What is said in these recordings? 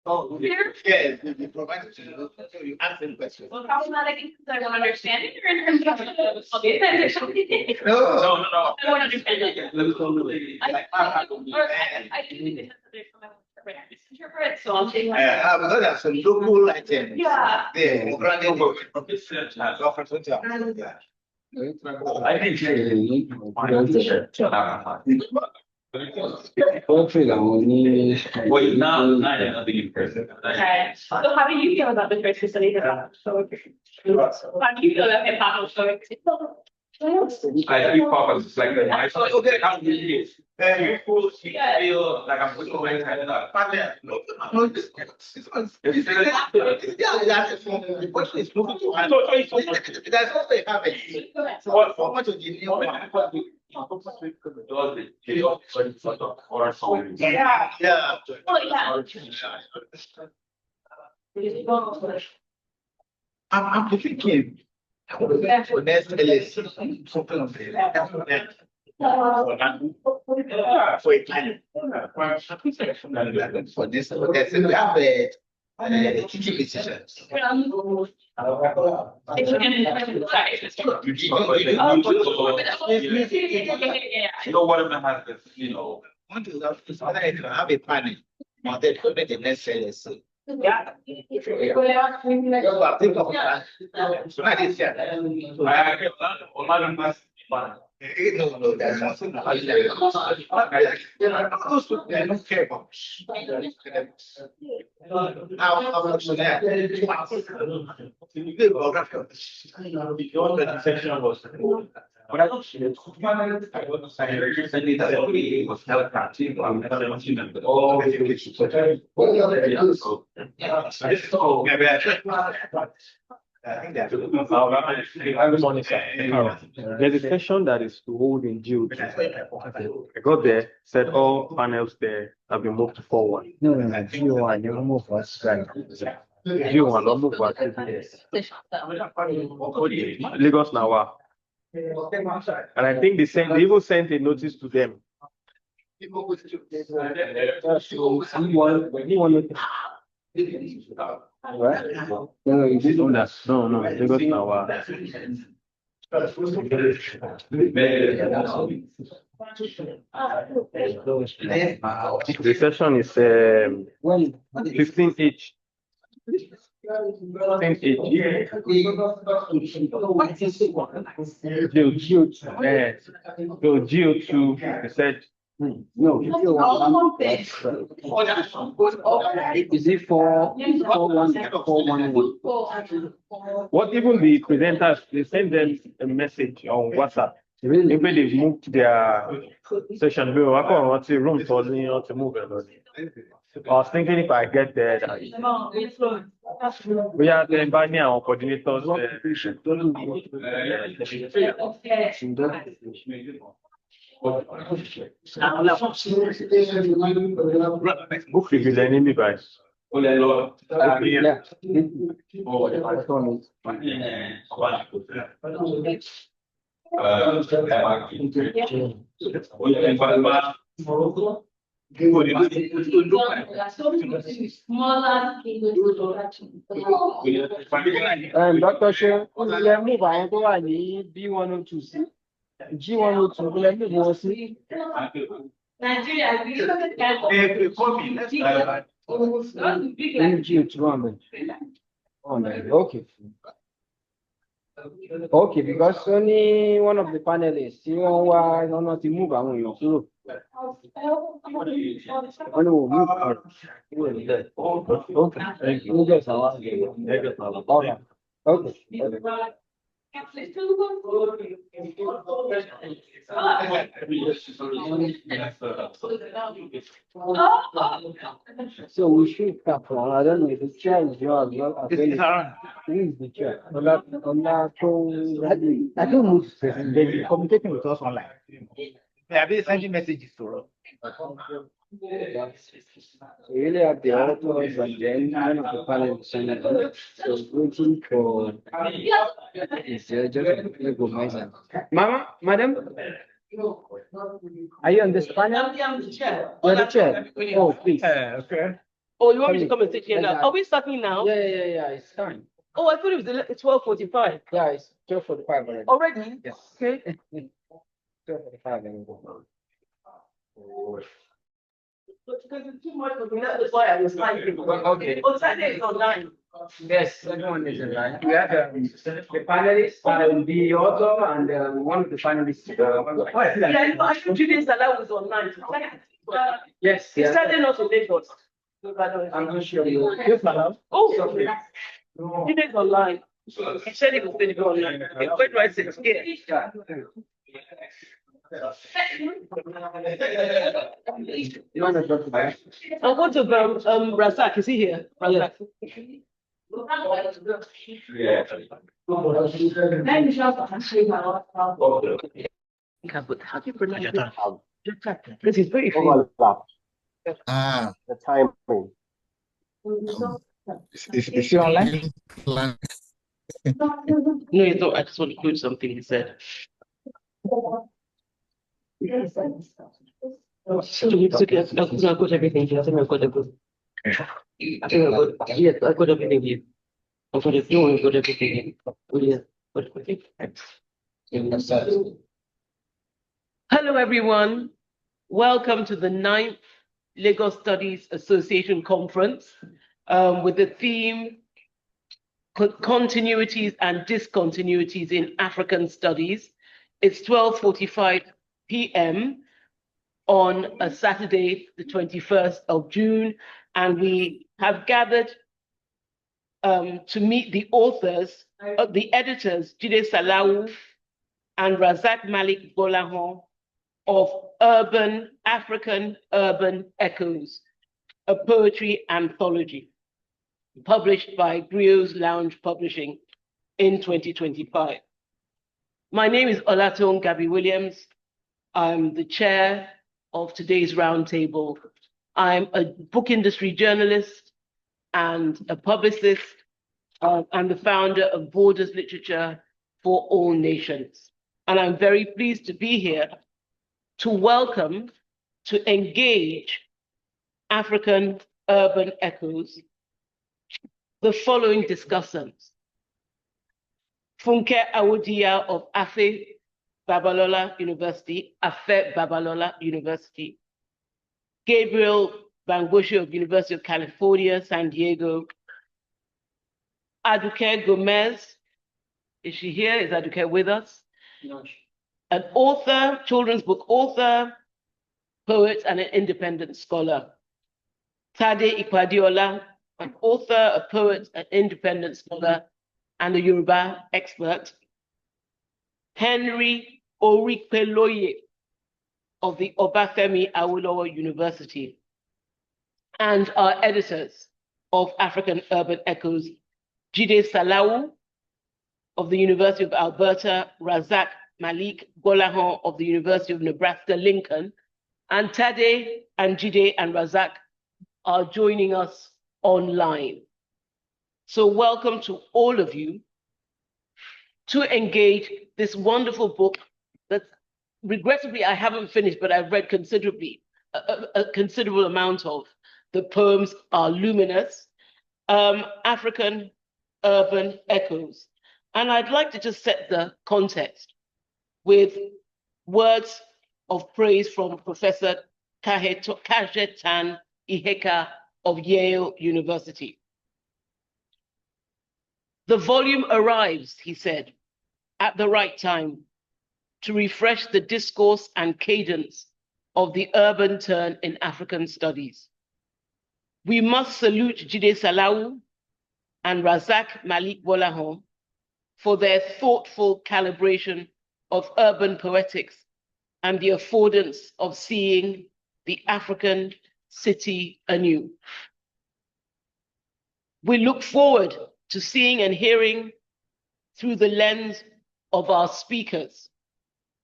Oh, yes, we provide it to you. So you ask them questions. Well, problematic because I don't understand it or in terms of okay. No. I don't understand it. I do think it has to be misinterpret, so I'll take Because there's some local items. Yeah. Yeah. I think Poetry làwọn ní. wait, now another person. Okay. So how do you feel about the choices that he has? How do you feel about hip hop? I think pop is like the nice. Okay, how do you feel like I'm looking away and up? The question is moving to that's what they have it. What much of the new one? Yeah. I'm thinking. For next LSC, something of that. For a time. For this, we have a teaching decisions. Whatever happens, you know. Want to have a panel, or they make the next LSC. Yeah. Think of that. So that is no, that's something those people don't care about. How much that? But I don't see it. I don't say recently that it was held captive. I think that's Good morning, sir. There's a session that is to hold in G02. I got there, said all panels there have been moved to 4-1. No, G01, you move us right. G1, don't move back. Lagos Nawa. And I think they even sent a notice to them. Right? No, you didn't know that. No, Lagos Nawa. The session is 15 each. 15 each. G02, they said. No, is it 4-1? What even the presenters, they send them a message on WhatsApp. Maybe they've moved their session. I want to room for me to move. I was thinking if I get there, we are the Banya or coordinators. Book review the enemy by. Dr. Shem, let me buy B102. G102, let me go see. Nigeria, okay. Okay, because only one of the panelists, you know, not to move on you. Only will move out. Okay. So we should cap on. I don't know if the chair is yours. Who is the chair? I don't know. They've been communicating with us online. They have been sending messages to us. We really have the authors and then one of the panelists. So waiting for just Mama, madam, are you on this panel? I'm the chair. You're the chair. Oh, please. Okay. Oh, you want me to come and sit here now? Exactly. Are we starting now? Yeah, it's time. Oh, I thought it was 12:45. Yeah, it's 12:45 already. Already? Yes. Okay. 12:45 anymore. Because it's too much for me. That's why I was typing. Okay. On Saturday it's online. Yes, everyone is in line. We have the panelists, the author, and one of the panelists. Yeah, I know Jide Salawu was online. Yes. He started not in Lagos. I'm not sure. Yes, madam. Oh, Jide's online. He said he was going to go online. Where do I sit? Here. And what about Rasaq? Is he here? Rasaq. How do you pronounce it? Because he's very famous. The timing. Is she online? No, it's not. I just want to quote something he said. It's okay. I've got everything here. I think I've got everything. Yes, I've got everything here. I've got everything here. Oh, yeah. Hello, everyone. Welcome to the 9th Lagos Studies Association Conference with the theme Continuities and Discontinuities in African Studies. It's 12:45 p.m. on a Saturday, the 21st of June, and we have gathered to meet the authors, the editors, Jide Salawu and Rasaq Malik Bolahan of African Urban Echoes, a poetry anthology published by Griots Lounge Publishing in 2025. My name is Olaton Gabby Williams. I'm the chair of today's roundtable. I'm a book industry journalist and a publicist, and the founder of Borders Literature for All Nations. And I'm very pleased to be here to welcome, to engage African Urban Echoes, the following discussants. Funke Awodia of Afe Babalola University, Gabriel Bangboshi of University of California, San Diego, Aduke Gomez, is she here? Is Aduke with us? No. An author, children's book author, poet, and an independent scholar. Tade Ikpadiola, an author, a poet, an independent scholar, and a Yoruba expert. Henry Orikpeloye of the Obafemi Awolowo University, and our editors of African Urban Echoes, Jide Salawu of the University of Alberta, Rasaq Malik Bolahan of the University of Nebraska-Lincoln, and Tade and Jide and Rasaq are joining us online. So welcome to all of you to engage this wonderful book that regrettably I haven't finished, but I've read considerably, a considerable amount of. The poems are luminous, African Urban Echoes. And I'd like to just set the context with words of praise from Professor Kajetan Iheka of Yale University. The volume arrives, he said, at the right time to refresh the discourse and cadence of the urban turn in African studies. We must salute Jide Salawu and Rasaq Malik Bolahan for their thoughtful calibration of urban poetics and the affordance of seeing the African city anew. We look forward to seeing and hearing through the lens of our speakers,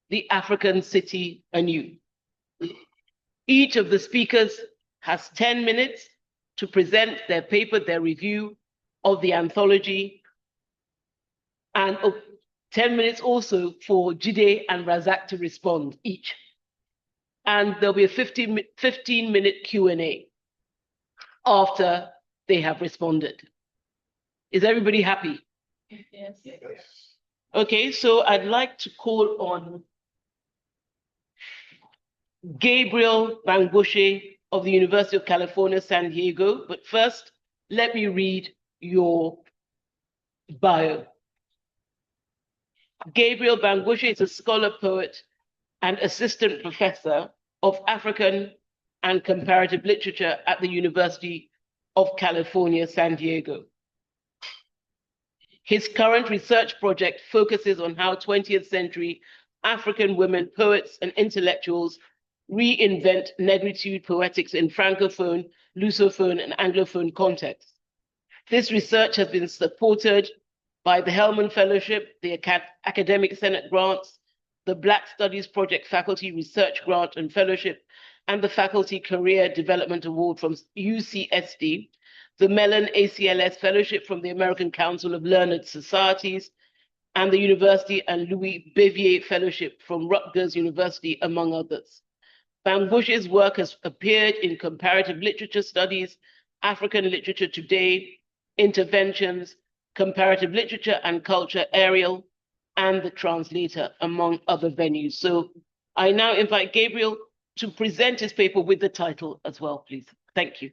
the African city anew. Each of the speakers has 10 minutes to present their paper, their review of the anthology, and 10 minutes also for Jide and Rasaq to respond each. And there'll be a 15-minute Q&A. after they have responded. Is everybody happy? Yes. Okay, so I'd like to call on Gabriel Bangoshe of the University of California, San Diego. But first, let me read your bio. Gabriel Bangoshe is a scholar, poet, and assistant professor of African and comparative literature at the University of California, San Diego. His current research project focuses on how 20th century African women poets and intellectuals reinvent negritude poetics in Francophone, Lusophone, and Anglophone contexts. This research has been supported by the Hellman Fellowship, the Academic Senate Grants, the Black Studies Project Faculty Research Grant and Fellowship, and the Faculty Career Development Award from UCSD, the Mellon ACLS Fellowship from the American Council of Learned Societies, and the University and Louis Bevier Fellowship from Rutgers University, among others. Bangoshe's work has appeared in Comparative Literature Studies, African Literature Today, Interventions, Comparative Literature and Culture, Ariel, and The Translator, among other venues. So I now invite Gabriel to present his paper with the title as well, please. Thank you.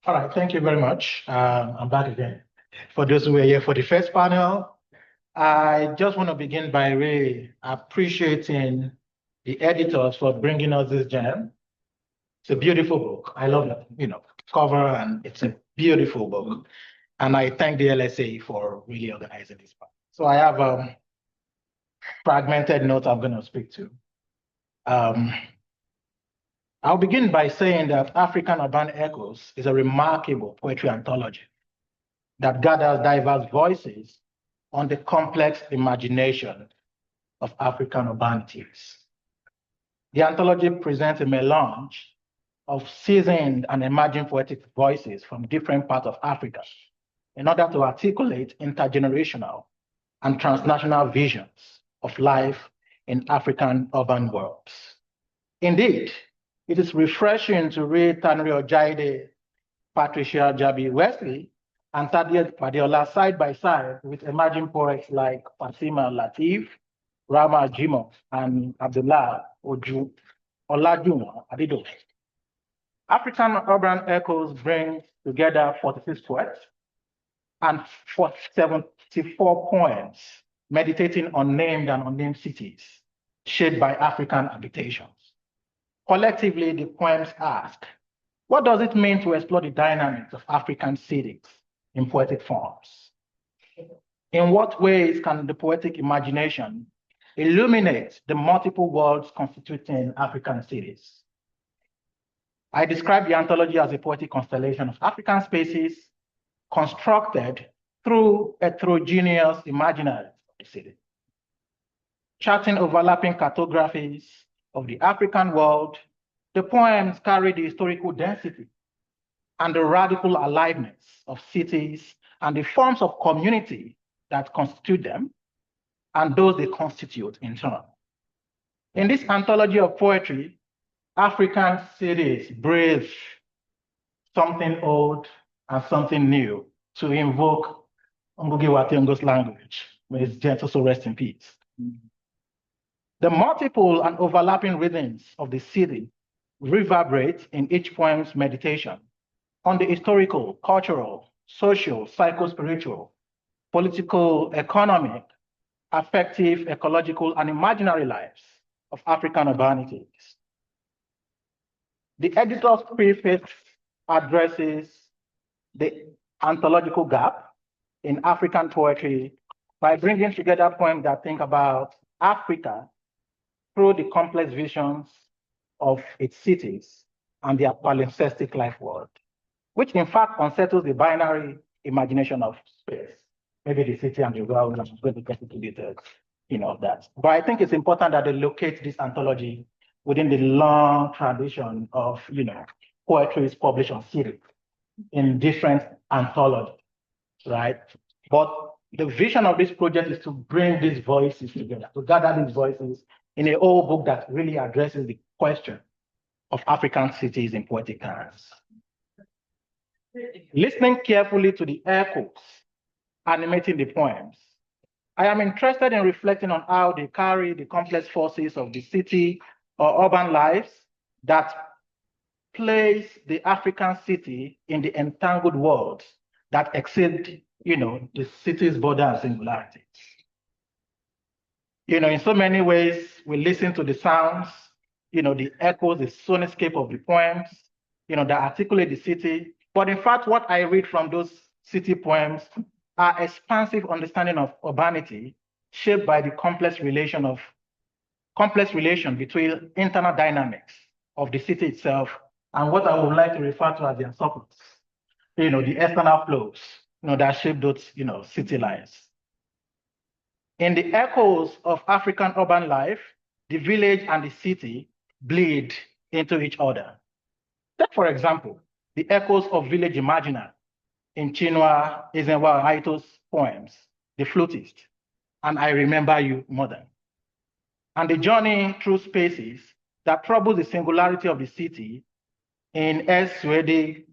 All right, thank you very much. I'm back again. For those who were here for the first panel, I just want to begin by really appreciating the editors for bringing us this gem. It's a beautiful book. I love the cover, and it's a beautiful book. And I thank the LSA for really organizing this part. So I have fragmented notes I'm going to speak to. I'll begin by saying that African Urban Echoes is a remarkable poetry anthology that gathers diverse voices on the complex imagination of African urbanities. The anthology presents a melange of seasoned and emerging poetic voices from different parts of Africa in order to articulate intergenerational and transnational visions of life in African urban worlds. Indeed, it is refreshing to read Tanrio Jide, Patricia Jabi Wesley, and Thaddeus Badiola side by side with emerging poets like Fatima Latif, Rama Jimo, and Abdullah Olajuma Adido. African Urban Echoes brings together 46 poets and 74 poems meditating on named and unnamed cities shaped by African habitations. Collectively, the poems ask, what does it mean to explore the dynamics of African cities in poetic forms? In what ways can the poetic imagination illuminate the multiple worlds constituting African cities? I describe the anthology as a poetic constellation of African spaces constructed through heterogeneous imaginaries of the city, charting overlapping cartographies of the African world. The poems carry the historical density and the radical aliveness of cities and the forms of community that constitute them and those they constitute in turn. In this anthology of poetry, African cities breathe something old and something new to invoke Ngugi wa Thiong'o's language. May his gentle soul rest in peace. The multiple and overlapping rhythms of the city reverberate in each poem's meditation on the historical, cultural, social, psycho-spiritual, political, economic, affective, ecological, and imaginary lives of African urbanities. The editor's preface addresses the anthological gap in African poetry by bringing together poems that think about Africa through the complex visions of its cities and their palimpsestic life world, which in fact unsettles the binary imagination of space. Maybe the city and the world, I'm going to get into details, that. But I think it's important that they locate this anthology within the long tradition of, poetry is published on series in different anthologies, right? But the vision of this project is to bring these voices together, to gather these voices in a whole book that really addresses the question of African cities in poetic terms. Listening carefully to the echoes animating the poems, I am interested in reflecting on how they carry the complex forces of the city or urban lives that place the African city in the entangled world that exceed, the city's border and singularity. In so many ways, we listen to the sounds, the echoes, the soundscape of the poems, that articulate the city. But in fact, what I read from those city poems are expansive understanding of urbanity shaped by the complex relation between internal dynamics of the city itself and what I would like to refer to as the surplus, the external flows, that shape those, city lives. In the echoes of African urban life, the village and the city bleed into each other. Take, for example, the echoes of Village Imaginary in Chinua Ezenwa Aito's poems, The Flutist, and I Remember You, Mother, and the journey through spaces that trouble the singularity of the city in S. Swede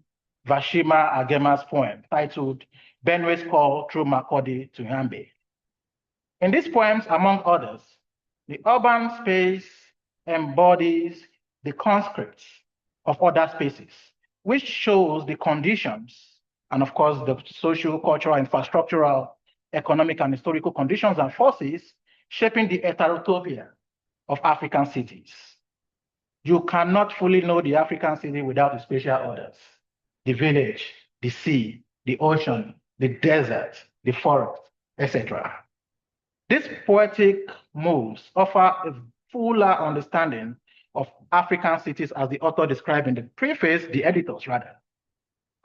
Vashima Agema's poem titled Benwe's Call Through Makurdi to Yambe. In these poems, among others, the urban space embodies the conscripts of other spaces, which shows the conditions and, of course, the social, cultural, infrastructural, economic, and historical conditions and forces shaping the heterotopia of African cities. You cannot fully know the African city without the spatial orders, the village, the sea, the ocean, the desert, the forest, etc. These poetic moves offer a fuller understanding of African cities as the author described in the preface, the editors rather,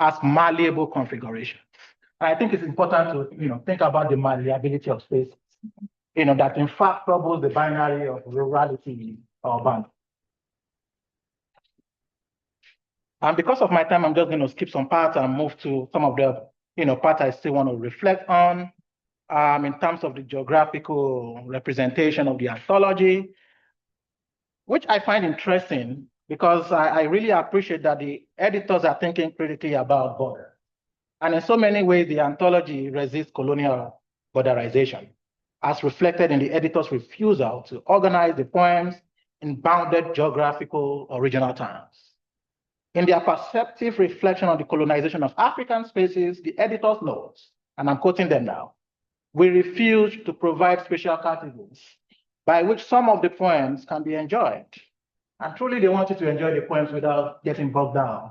as malleable configurations. And I think it's important to think about the malleability of spaces, that in fact troubles the binary of rurality or urban. And because of my time, I'm just going to skip some parts and move to some of the parts I still want to reflect on. In terms of the geographical representation of the anthology, which I find interesting because I really appreciate that the editors are thinking critically about border. And in so many ways, the anthology resists colonial borderization, as reflected in the editor's refusal to organize the poems in bounded geographical or regional terms. In their perceptive reflection on the colonization of African spaces, the editors note, and I'm quoting them now, we refuse to provide special categories by which some of the poems can be enjoyed. And truly they wanted to enjoy the poems without getting bogged down,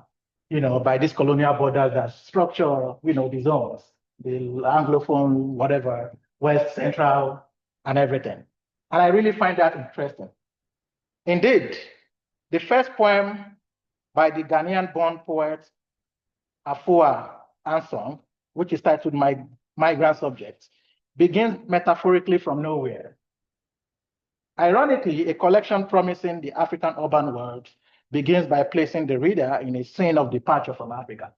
by these colonial borders that structure, the zones, the Anglophone, whatever, West, Central, and everything. And I really find that interesting. Indeed, the first poem by the Ghanaian-born poet Afua Ansong, which is titled Migrant Subjects, begins metaphorically from nowhere. Ironically, a collection promising the African urban world begins by placing the reader in a scene of departure from Africa.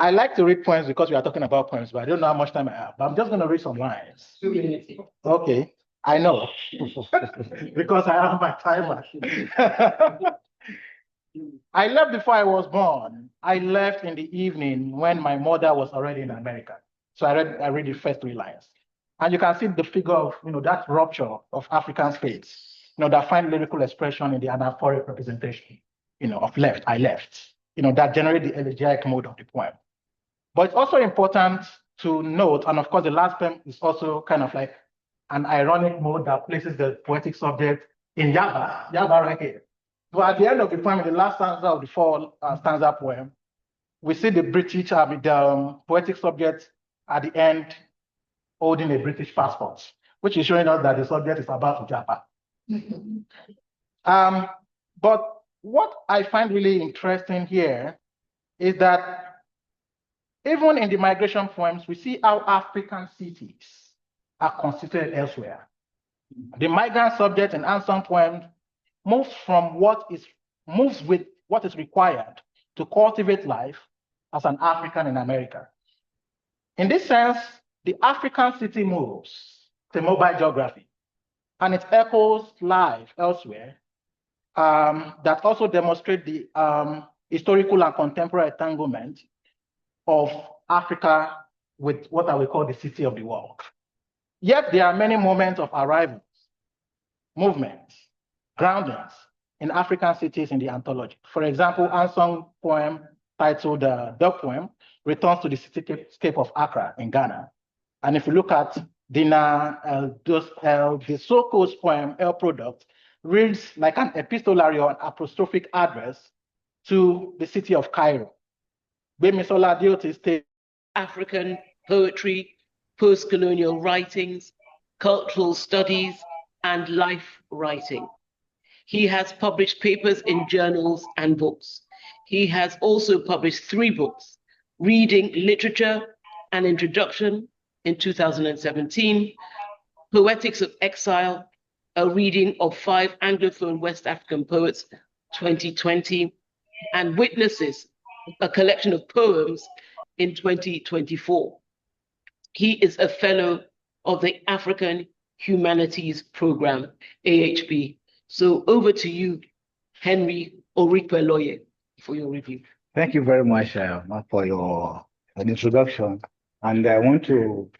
I like to read poems because we are talking about poems, but I don't know how much time I have. But I'm just going to read some lines. 2 minutes. Okay, I know, because I have my timer. I left before I was born. I left in the evening when my mother was already in America. So I read the first 3 lines. And you can see the figure of, that rupture of African space, that find lyrical expression in the anaphoric representation, of left, I left, that generate the elegiac mode of the poem. But it's also important to note, and of course, the last poem is also kind of like an ironic mode that places the poetic subject in Yaba right here. So at the end of the poem, in the last stanza of the 4 stanza poem, we see the British, the poetic subject at the end holding a British passport, which is showing us that the subject is about to japa. But what I find really interesting here is that even in the migration poems, we see how African cities are constituted elsewhere. The migrant subject in Ansong poem moves with what is required to cultivate life as an African in America. In this sense, the African city moves to mobile geography, and it echoes life elsewhere that also demonstrate the historical and contemporary entanglement of Africa with what I will call the city of the world. Yet there are many moments of arrivals, movements, groundings in African cities in the anthology. For example, Ansong's poem titled The Poem returns to the cityscape of Accra in Ghana. And if you look at Dina the Soko's poem, El Product, reads like an epistolary or an apostrophic address to the city of Cairo. Bemisola Dioti's take African poetry, post-colonial writings, cultural studies, and life writing. He has published papers in journals and books. He has also published 3 books, Reading Literature, An Introduction in 2017, Poetics of Exile, a reading of 5 Anglophone West African poets, 2020, and Witnesses, a collection of poems in 2024. He is a fellow of the African Humanities Program, AHP. So over to Henry Orikweloye, for your review. Thank you very much for your introduction. And I want to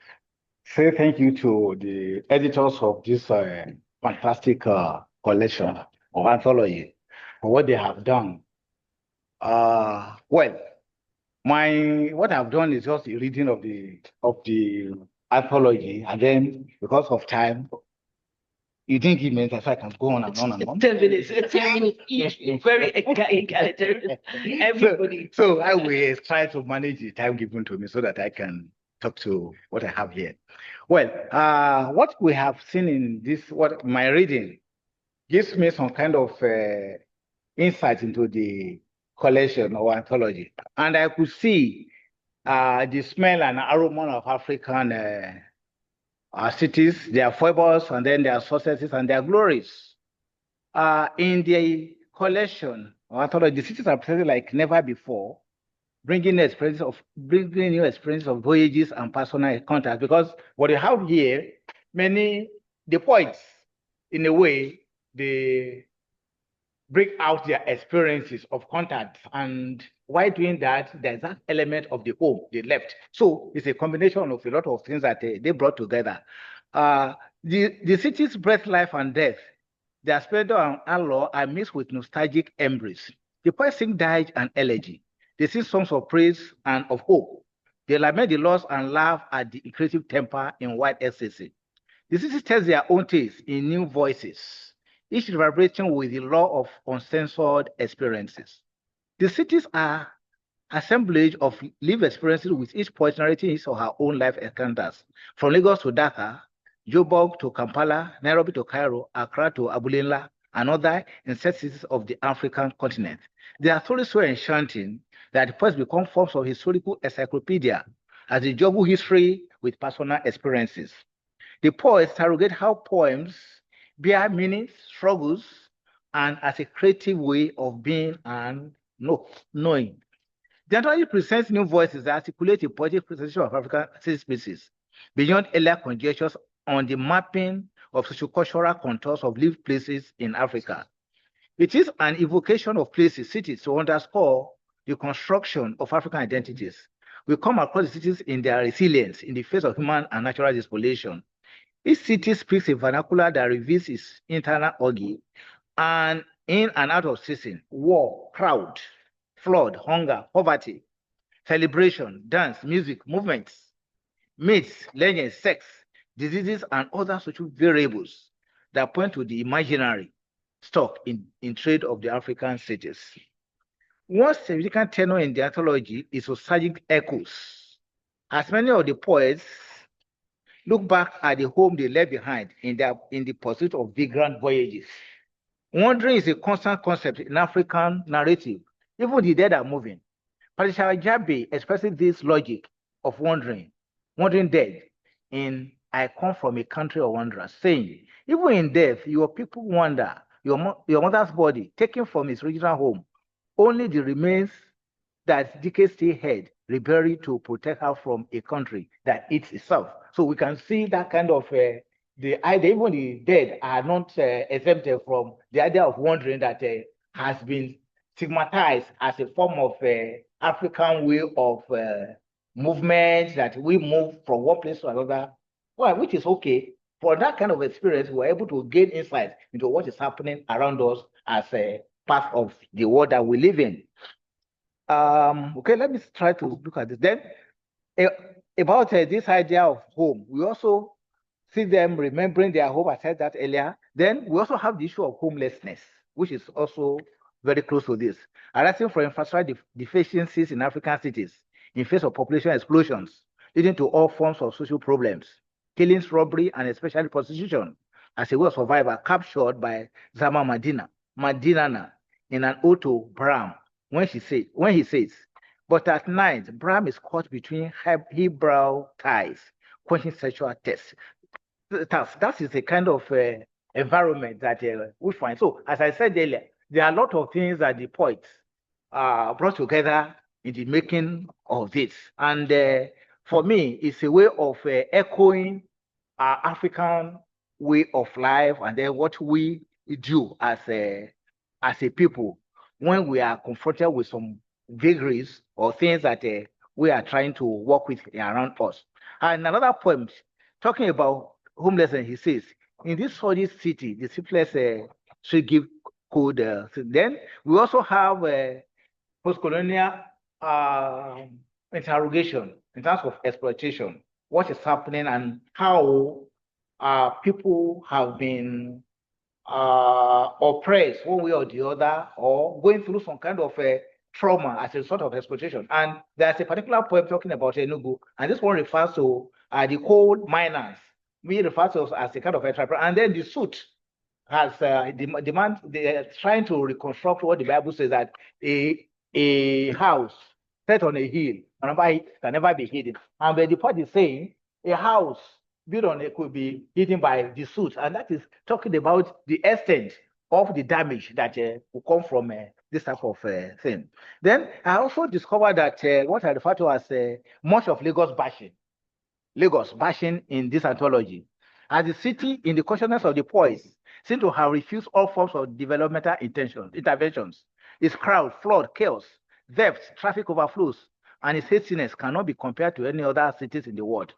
say thank you to the editors of this fantastic collection of Anthology for what they have done. Well, what I've done is just a reading of the Anthology, and then because of time, you didn't give me time, so I can go on and on and on. 10 minutes, 10 minutes each, very egalitarian, everybody. So I will try to manage the time given to me so that I can talk to what I have here. Well, what we have seen in this, what my reading gives me some kind of insight into the collection or anthology. And I could see the smell and aroma of African cities, their foibles, and then their successes and their glories. In the collection or anthology, the cities are presented like never before, bringing new experiences of voyages and personal contacts. Because what you have here, the poets, in a way, they bring out their experiences of contact, and while doing that, there's that element of the home they left. So it's a combination of a lot of things that they brought together. The city's breath, life, and death, their splendor and allure are mixed with nostalgic embrace. The poets sing dirge and elegy. They sing songs of praise and of hope. They lament the loss and laugh at the creative temper in white ecstasy. The city tells their own tales in new voices, each reverberating with the law of uncensored experiences. The cities are assemblage of lived experiences with each poet narrating his or her own life encounters. From Lagos to Dhaka, Joburg to Kampala, Nairobi to Cairo, Accra to Abulinla, and other insect cities of the African continent. They are stories so enchanting that the poets become forms of historical encyclopedia as they juggle history with personal experiences. The poets interrogate how poems bear meanings, struggles, and as a creative way of being and knowing. The anthology presents new voices that articulate a poetic presentation of African city spaces beyond earlier conjectures on the mapping of sociocultural contours of lived places in Africa. It is an evocation of places, cities, to underscore the construction of African identities. We come across the cities in their resilience in the face of human and natural depopulation. Each city speaks a vernacular that reveals its internal orgy and in and out of season, war, crowd, flood, hunger, poverty, celebration, dance, music, movements, myths, legends, sex, diseases, and other social variables that point to the imaginary stock in trade of the African cities. One significant tenor in the anthology is nostalgic echoes, as many of the poets look back at the home they left behind in the pursuit of vagrant voyages. Wandering is a constant concept in African narrative. Even the dead are moving. Patricia Jabe expresses this logic of wandering dead in I Come From a Country of Wanderers, saying, even in death, your people wander, your mother's body taken from its original home, only the remains that decades stay ahead, reburied to protect her from a country that eats itself. So we can see that kind of the idea, even the dead are not exempted from the idea of wandering that has been stigmatized as a form of African way of movement, that we move from one place to another, well, which is okay. For that kind of experience, we're able to gain insight into what is happening around us as a part of the world that we live in. Okay, let me try to look at this. Then, about this idea of home, we also see them remembering their home. I said that earlier. Then we also have the issue of homelessness, which is also very close to this, arising from infrastructure deficiencies in African cities in face of population explosions, leading to all forms of social problems, killings, robbery, and especially prostitution, as a way of survival, captured by Zama Madinana in an ode to Bram, when he says, but at night, Bram is caught between Hebrew ties, quenching sexual thirst. That is a kind of environment that we find. So, as I said earlier, there are a lot of things that the poets brought together in the making of this. And for me, it's a way of echoing our African way of life, and then what we do as a people when we are confronted with some vagaries or things that we are trying to work with around us. And another poem talking about homelessness, he says, in this solid city, the simplest should give code. Then we also have post-colonial interrogation in terms of exploitation, what is happening and how people have been oppressed one way or the other, or going through some kind of trauma as a sort of exploitation. And there's a particular poem talking about Enugu, and this one refers to the coal miners. We refer to as a kind of entrepreneur. And then the suit has demand, they're trying to reconstruct what the Bible says, that a house set on a hill can never be hidden. And the part is saying a house built on it could be hidden by the suit. And that is talking about the extent of the damage that will come from this type of thing. Then I also discovered that what I refer to as much of Lagos bashing in this anthology, as the city in the consciousness of the poets seem to have refused all forms of developmental interventions. Its crowd, flood, chaos, theft, traffic overflows, and its hastiness cannot be compared to any other cities in the world.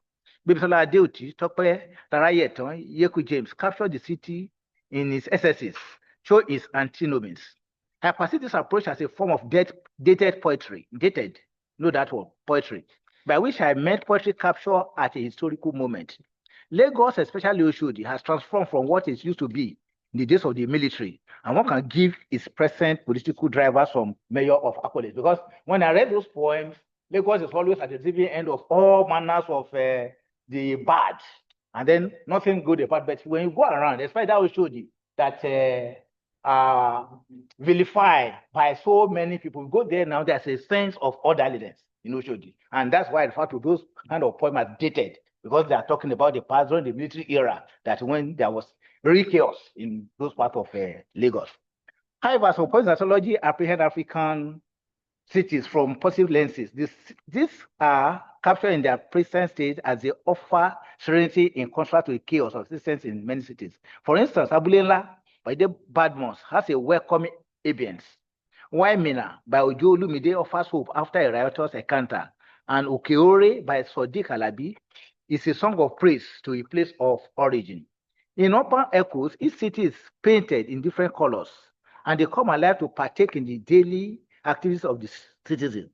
Bibisola Adeoti, Tope, Tarayeton, Yeku James captured the city in its excesses, show its antinomies. I perceive this approach as a form of dated poetry, poetry, by which I meant poetry capture at a historical moment. Lagos, especially Oshodi, has transformed from what it used to be in the days of the military, and one can give its present political drivers some measure of accolades. Because when I read those poems, Lagos is always at the receiving end of all manners of the bad, and then nothing good about. But when you go around, despite that Oshodi, that vilified by so many people, go there now, there's a sense of orderliness in Oshodi. And that's why I refer to those kind of poems as dated, because they are talking about the past during the military era, that when there was real chaos in those parts of Lagos. However, some points in anthology apprehend African cities from positive lenses. These are captured in their present state as they offer serenity in contrast to the chaos of existence in many cities. For instance, Abulela by the Badmos has a welcoming ambience, while Mina by Ojo Olumide offers hope after a riotous encounter, and Okeore by Sodiq Alabi is a song of praise to a place of origin. In Urban Echoes, each city is painted in different colors, and they come alive to partake in the daily activities of the citizens.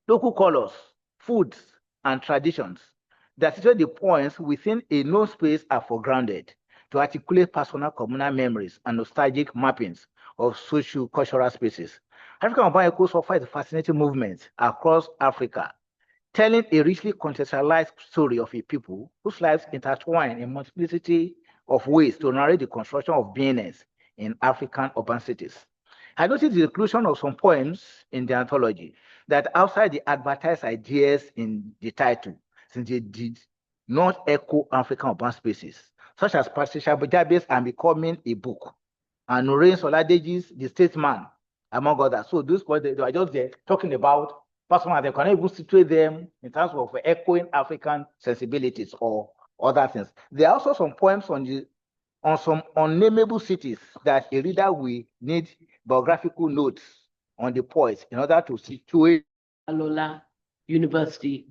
Local colors, foods, and traditions that situate the points within a known space are foregrounded to articulate personal communal memories and nostalgic mappings of social cultural spaces. African Urban Echoes offers a fascinating movement across Africa, telling a richly contextualized story of a people whose lives intertwine in multiplicity of ways to narrate the construction of beingness in African urban cities. I noticed the inclusion of some poems in the anthology that outside the advertised ideas in the title, since they did not echo African urban spaces, such as Patricia Jabe's I'm Becoming a Book, and Noreen Soladeji's The Statesman, among others. So those points, they are just there talking about personal, they can even situate them in terms of echoing African sensibilities or other things. There are also some poems on some unnameable cities that a reader will need biographical notes on the poets in order to situate Alola University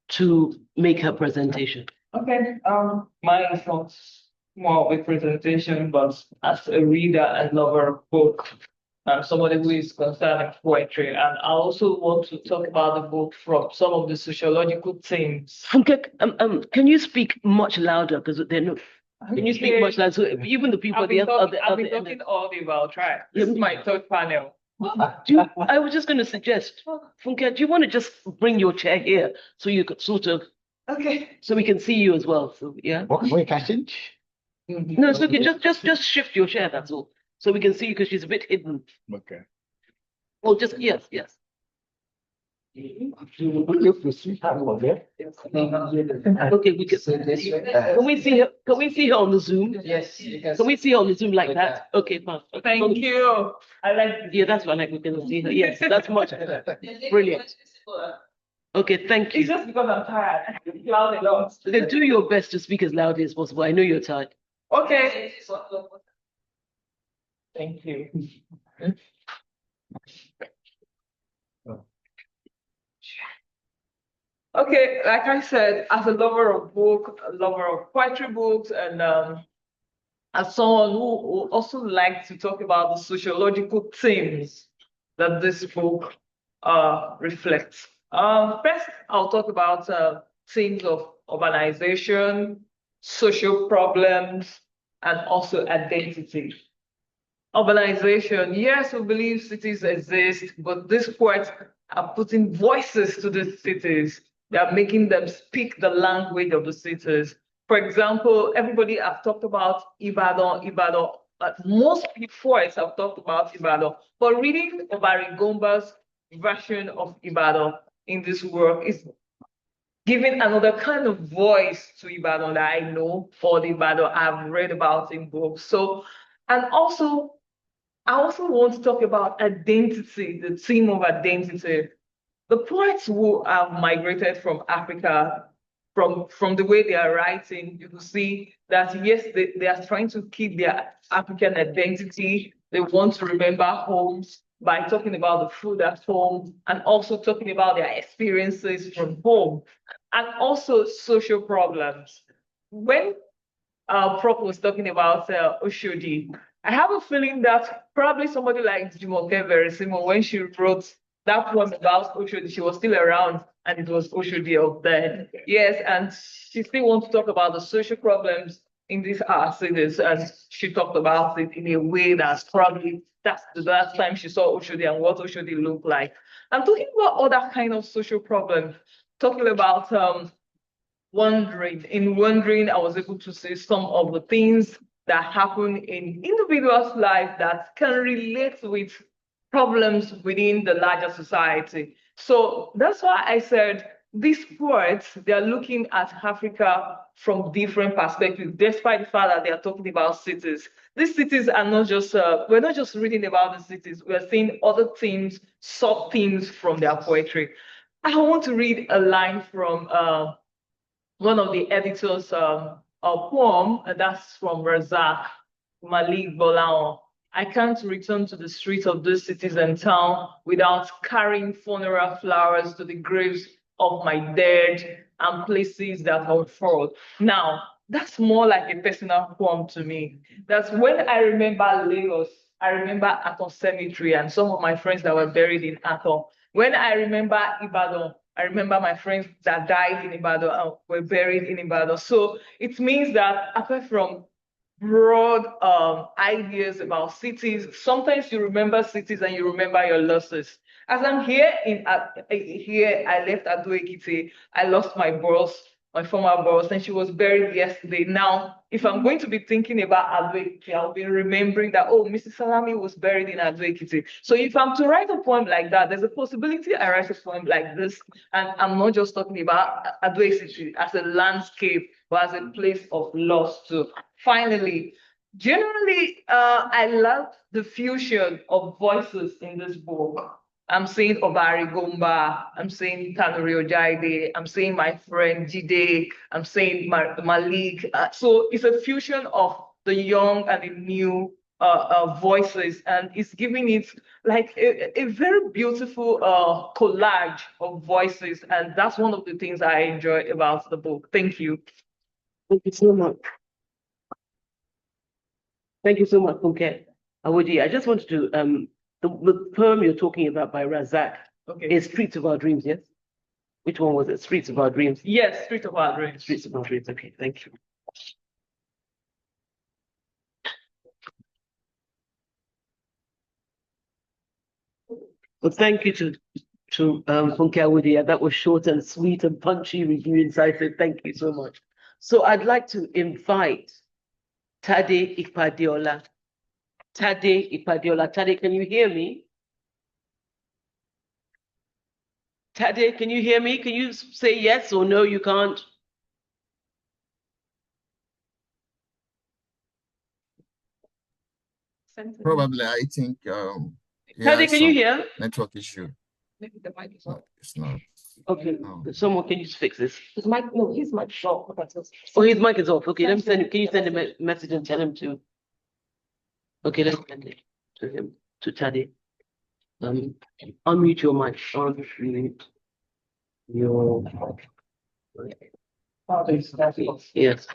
to make her presentation. Okay, mine is not more of a presentation, but as a reader and lover of book, and somebody who is concerned with poetry. And I also want to talk about the book from some of the sociological themes. Can you speak much louder? Because they're not. Can you speak much louder? So even the people I've been talking all day about try. This is my third panel. I was just going to suggest, Funke, do you want to just bring your chair here so you could sort of, Okay. so we can see you as well? So yeah. Wait, can I change? No, it's okay. Just shift your chair. That's all, so we can see you because she's a bit hidden. Okay. Oh, just yes. Okay, we can. Can we see her? Can we see her on the Zoom? Yes. Can we see her on the Zoom like that? Okay, fine. Thank you. I like. Yeah, that's what we can see her. Yes, that's much better. Brilliant. Okay, thank It's you. just because I'm tired. I loud a lot. Then do your best to speak as loudly as possible. I know you're tired. Okay. Thank you. Okay, like I said, as a lover of book, a lover of poetry books, and as someone who also likes to talk about the sociological themes that this book reflects. First, I'll talk about themes of urbanization, social problems, and also identity. Urbanization, yes, we believe cities exist, but these poets are putting voices to the cities. They are making them speak the language of the cities. For example, everybody have talked about Ibadan. But most poets have talked about Ibadan. But reading Obari Gomba's version of Ibadan in this work is giving another kind of voice to Ibadan that I know, or the Ibadan I've read about in books. So, and also, I also want to talk about identity, the theme of identity. The poets who have migrated from Africa, from the way they are writing, you will see that yes, they are trying to keep their African identity. They want to remember homes by talking about the food at home and also talking about their experiences from home and also social problems. When Prof was talking about Oshodi, I have a feeling that probably somebody like Jumoke Verisimo, when she wrote that poem about Oshodi, she was still around and it was Oshodi of then. Yes, and she still wants to talk about the social problems in these cities, and she talked about it in a way that's probably that's the last time she saw Oshodi and what Oshodi looked like. I'm talking about other kind of social problems, talking about wandering. In wandering, I was able to see some of the things that happen in individuals' life that can relate with problems within the larger society. So that's why I said these poets, they are looking at Africa from different perspectives, despite the fact that they are talking about cities. These cities are not just, we're not just reading about the cities, we're seeing other themes, sub-themes from their poetry. I want to read a line from one of the editors' poem, and that's from Rasaq, Malik Bolao. I can't return to the streets of those cities and town without carrying funeral flowers to the graves of my dead and places that have fallen. Now, that's more like a personal poem to me. That's when I remember Lagos, I remember Aton Cemetery and some of my friends that were buried in Aton. When I remember Ibadan, I remember my friends that died in Ibadan and were buried in Ibadan. So it means that apart from broad ideas about cities, sometimes you remember cities and you remember your losses. As I'm here I left Ado Ekiti. I lost my boss, my former boss, and she was buried yesterday. Now, if I'm going to be thinking about Ado Ekiti, I'll be remembering that, oh, Mrs. Salami was buried in Ado Ekiti. So if I'm to write a poem like that, there's a possibility I write a poem like this, and I'm not just talking about Ado Ekiti as a landscape, but as a place of loss too. Finally, generally, I love the fusion of voices in this book. I'm saying Obari Gomba, I'm saying Tanuri Jide, I'm saying my friend Jide, I'm saying Malik. So it's a fusion of the young and the new voices, and it's giving it like a very beautiful collage of voices, and that's one of the things I enjoy about the book. Thank you. Thank you so much. Thank you so much, Funke. Awodi, I just wanted to, the poem you're talking about by Rasaq is Streets of Our Dreams, yes? Which one was it? Streets of Our Dreams? Yes, Streets of Our Dreams. Streets of Our Dreams, okay, thank you. Well, thank you to Funke Awodi. That was short and sweet and punchy, review incisive. Thank you so much. So I'd like to invite Tade Ikpadiola. Tade Ikpadiola. Tade, can you hear me? Tade, can you hear me? Can you say yes or no? You can't. Probably, I think. Tade, can you hear? Network issue. Maybe the mic is off. It's not. Okay, someone, can you fix this? His mic, no, his mic is off. Oh, his mic is off. Okay, let me send. Can you send a message and tell him to? Okay, let's send it to him, to Tade. Unmute your mic. Unmute your. Yes.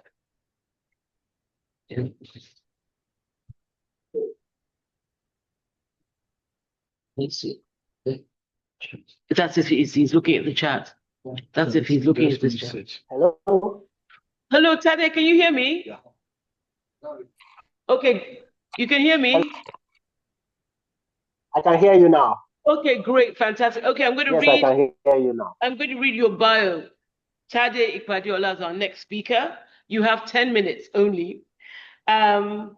Yeah. Let's see. That's if he's looking at the chat. That's if he's looking at this chat. Hello. Hello, Tade, can you hear me? Yeah. Okay, you can hear me? I can hear you now. Okay, great, fantastic. Okay, I'm going to Yes, read. I can hear you now. I'm going to read your bio. Tade Ikpadiola is our next speaker. You have 10 minutes only. Tade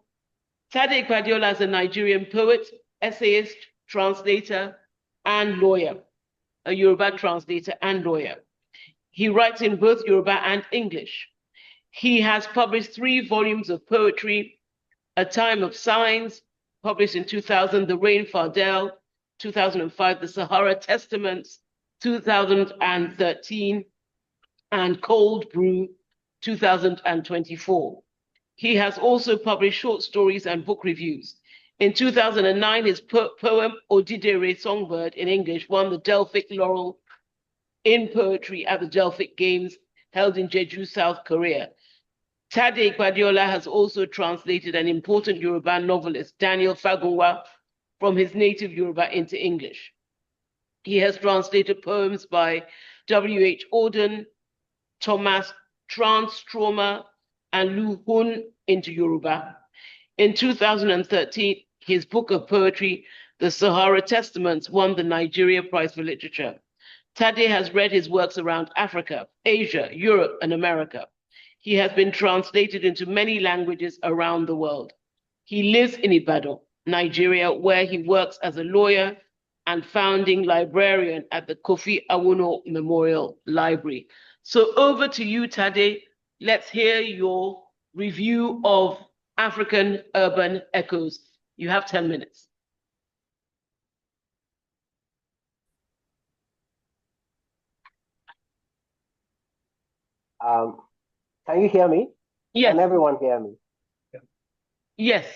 Ikpadiola is a Nigerian poet, essayist, translator, and lawyer. A Yoruba translator and lawyer. He writes in both Yoruba and English. He has published 3 volumes of poetry: A Time of Signs, published in 2000, The Rain Fardell, 2005, The Sahara Testaments, 2013, and Cold Brew, 2024. He has also published short stories and book reviews. In 2009, his poem Odidere Songbird in English won the Delphic Laurel in Poetry at the Delphic Games held in Jeju, South Korea. Tade Ikpadiola has also translated an important Yoruba novelist, Daniel Fagunwa, from his native Yoruba into English. He has translated poems by W.H. Auden, Thomas Tranströmer, and Lu Hun into Yoruba. In 2013, his book of poetry, The Sahara Testaments, won the Nigeria Prize for Literature. Tade has read his works around Africa, Asia, Europe, and America. He has been translated into many languages around the world. He lives in Ibadan, Nigeria, where he works as a lawyer and founding librarian at the Kofi Awono Memorial Library. So over to you, Tade. Let's hear your review of African Urban Echoes. You have 10 minutes. Can you hear me? Yes. Can everyone hear me? Yes.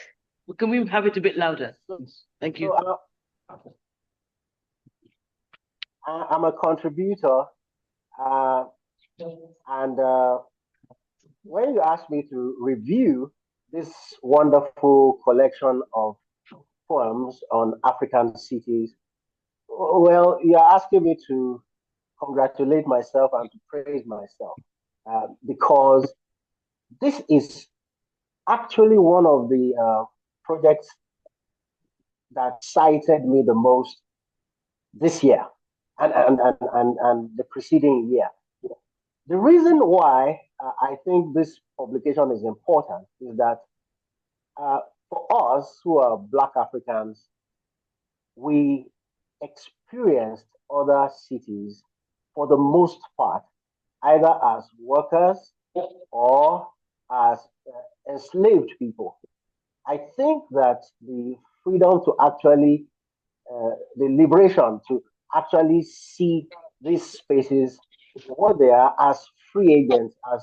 Can we have it a bit louder? Thank you. So, I'm a contributor, and when you asked me to review this wonderful collection of poems on African cities, well, you're asking me to congratulate myself and to praise myself, because this is actually one of the projects that excited me the most this year and the preceding year. The reason why I think this publication is important is that for us who are Black Africans, we experienced other cities for the most part, either as workers or as enslaved people. I think that the freedom to actually, the liberation to actually see these spaces, what they are, as free agents, as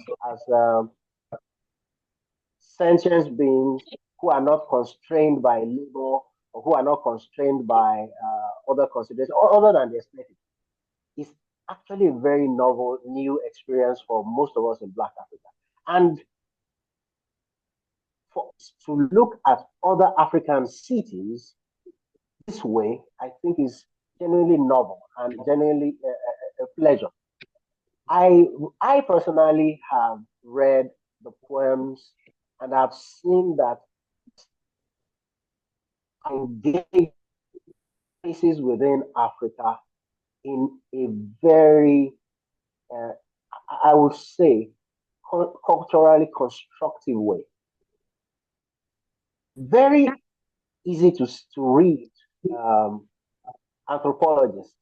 sentient beings, who are not constrained by labor or who are not constrained by other considerations other than the aesthetic. It's actually a very novel, new experience for most of us in Black Africa. And for us to look at other African cities this way, I think is genuinely novel and genuinely a pleasure. I personally have read the poems and I've seen that engage places within Africa in a very, I would say, culturally constructive way. Very easy to read anthropologists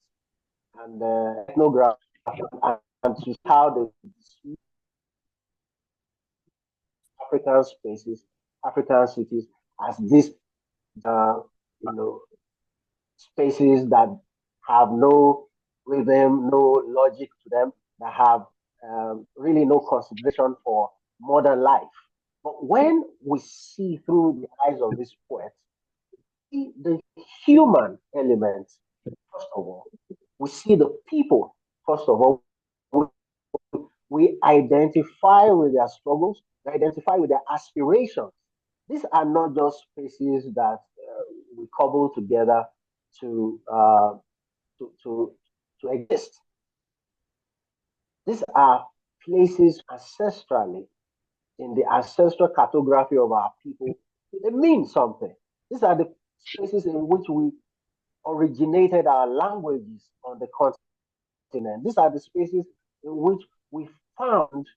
and ethnographers and to how they African spaces, African cities as these, spaces that have no rhythm, no logic to them, that have really no consideration for modern life. But when we see through the eyes of this poet, see the human element, first of all. We see the people, first of all. We identify with their struggles, we identify with their aspirations. These are not just spaces that we cobble together to, to, to, to exist. These are places ancestrally, in the ancestral cartography of our people. They mean something. These are the spaces in which we originated our languages on the continent. These are the spaces in which we found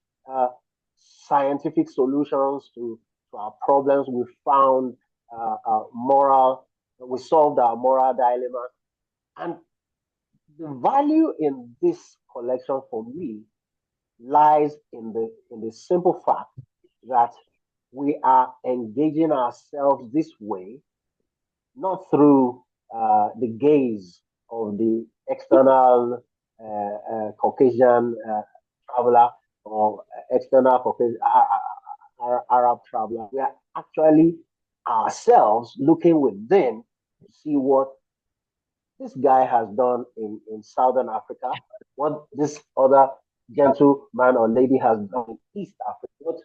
scientific solutions to our problems. We found we solved our moral dilemma. And the value in this collection for me lies in the simple fact that we are engaging ourselves this way, not through the gaze of the external Caucasian traveler or external Caucasian Arab traveler. We are actually ourselves looking within to see what this guy has done in Southern Africa, what this other gentleman or lady has done in East Africa, what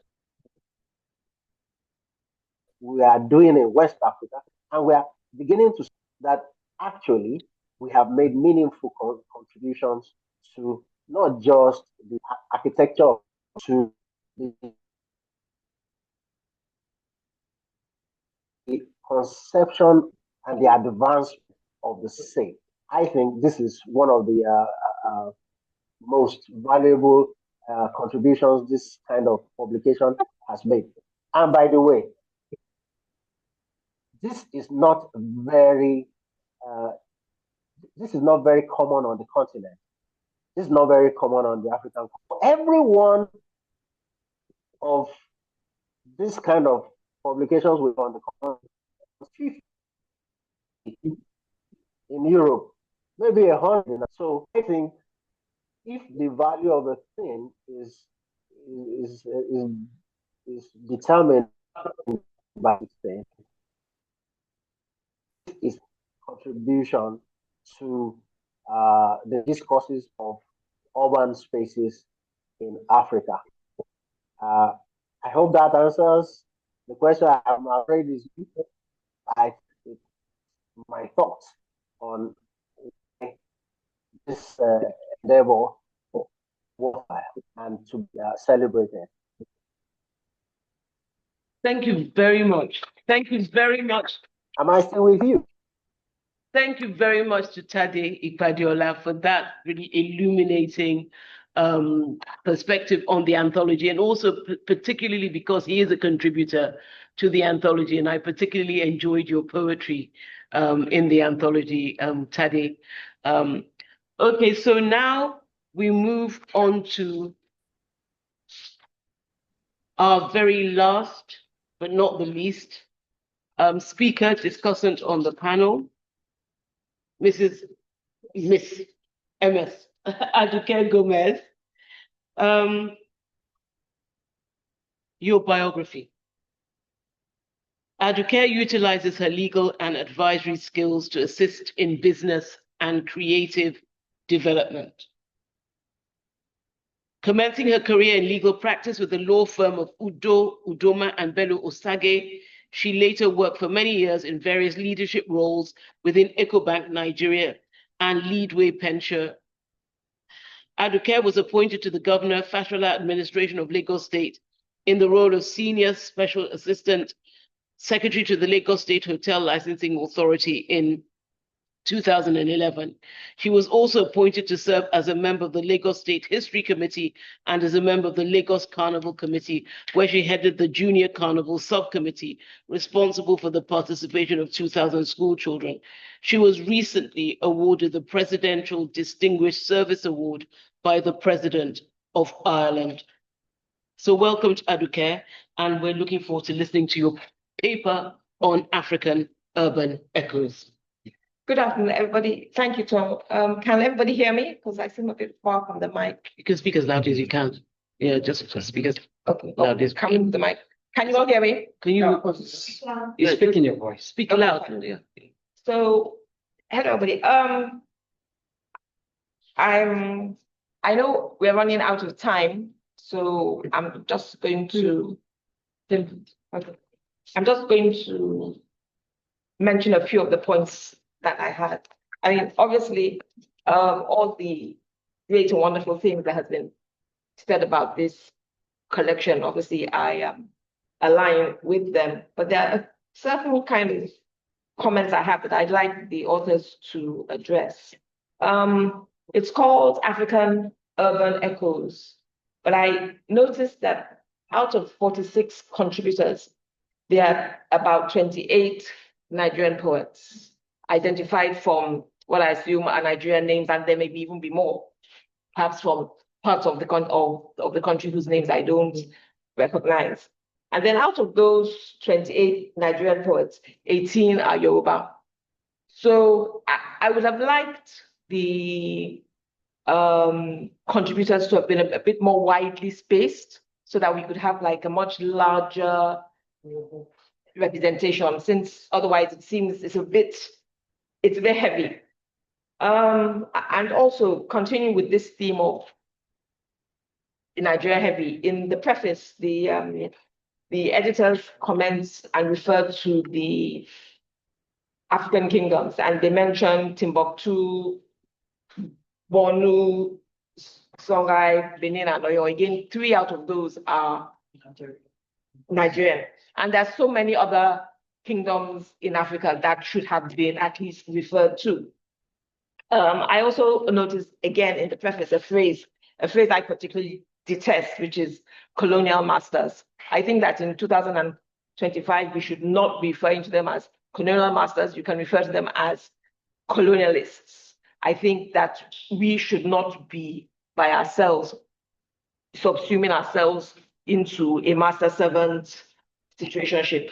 we are doing in West Africa, and we are beginning to see that actually we have made meaningful contributions to not just the architecture, to the conception and the advancement of the same. I think this is one of the most valuable contributions this kind of publication has made. And by the way, this is not very common on the continent. This is not very common on the African continent. Every one of this kind of publications we on the continent, in Europe, maybe 100. So I think if the value of a thing is determined by its thing, its contribution to the discourses of urban spaces in Africa. I hope that answers the question. I'm afraid is my thoughts on this endeavor and to be celebrated. Thank you very much. Thank you very much. Am I still with you? Thank you very much to Tade Ikpadiola for that really illuminating perspective on the anthology, and also particularly because he is a contributor to the anthology, and I particularly enjoyed your poetry in the anthology, Tade. Okay, so now we move on to our very last, but not the least, speaker, discussant on the panel, Miss MS Aduke Gomez. Your biography. Aduke utilizes her legal and advisory skills to assist in business and creative development. Commencing her career in legal practice with the law firm of Udo, Udoma, and Bello Osage, she later worked for many years in various leadership roles within Ecobank Nigeria and Leadway Pension. Aduke was appointed to the Governor Fashola Administration of Lagos State in the role of Senior Special Assistant Secretary to the Lagos State Hotel Licensing Authority in 2011. She was also appointed to serve as a member of the Lagos State History Committee and as a member of the Lagos Carnival Committee, where she headed the Junior Carnival Subcommittee, responsible for the participation of 2,000 school children. She was recently awarded the Presidential Distinguished Service Award by the President of Ireland. So welcome to Aduke, and we're looking forward to listening to your paper on African urban echoes. Good afternoon, everybody. Thank you, Tom. Can everybody hear me? Because I seem a bit far from the mic. You can speak as loud as you can. Yeah, just speak as loud as Coming to the mic. Can you all hear me? Can you? You speak in your voice. Speak loud. Yeah. So, hello, everybody. I know we're running out of time, so I'm just going to mention a few of the points that I had. I mean, obviously, all the great and wonderful things that has been said about this collection, obviously, I align with them. But there are certain kind of comments I have that I'd like the authors to address. It's called African Urban Echoes, but I noticed that out of 46 contributors, there are about 28 Nigerian poets identified from what I assume are Nigerian names, and there may even be more, perhaps from parts of the country whose names I don't recognize. And then out of those 28 Nigerian poets, 18 are Yoruba. So I would have liked the contributors to have been a bit more widely spaced so that we could have like a much larger representation, since otherwise it seems it's a bit heavy. And also continuing with this theme of Nigeria heavy, in the preface, the editors comments and refer to the African kingdoms, and they mention Timbuktu, Bornu, Songhai, Benin, and Oyo. Again, 3 out of those are Nigerian. And there's so many other kingdoms in Africa that should have been at least referred to. I also noticed, again, in the preface, a phrase I particularly detest, which is colonial masters. I think that in 2025, we should not be referring to them as colonial masters. You can refer to them as colonialists. I think that we should not be by ourselves subsuming ourselves into a master-servant situationship.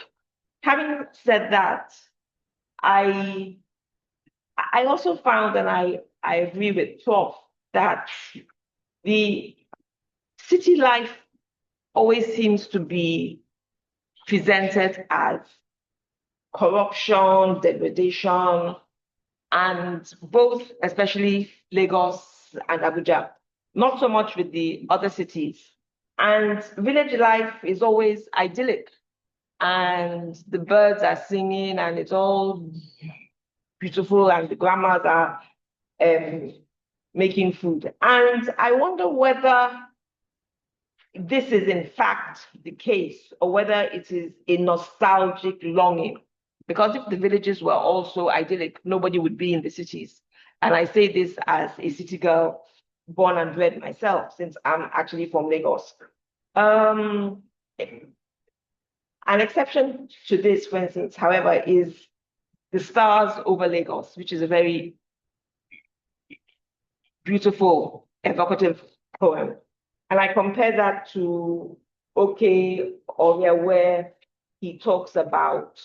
Having said that, I also found, and I agree with Prof, that the city life always seems to be presented as corruption, degradation, and both, especially Lagos and Abuja, not so much with the other cities. And village life is always idyllic, and the birds are singing, and it's all beautiful, and the grandmas are making food. And I wonder whether this is in fact the case, or whether it is a nostalgic longing. Because if the villages were also idyllic, nobody would be in the cities. And I say this as a city girl, born and bred myself, since I'm actually from Lagos. An exception to this, for instance, however, is The Stars Over Lagos, which is a very beautiful, evocative poem. And I compare that to Okay Oria, where he talks about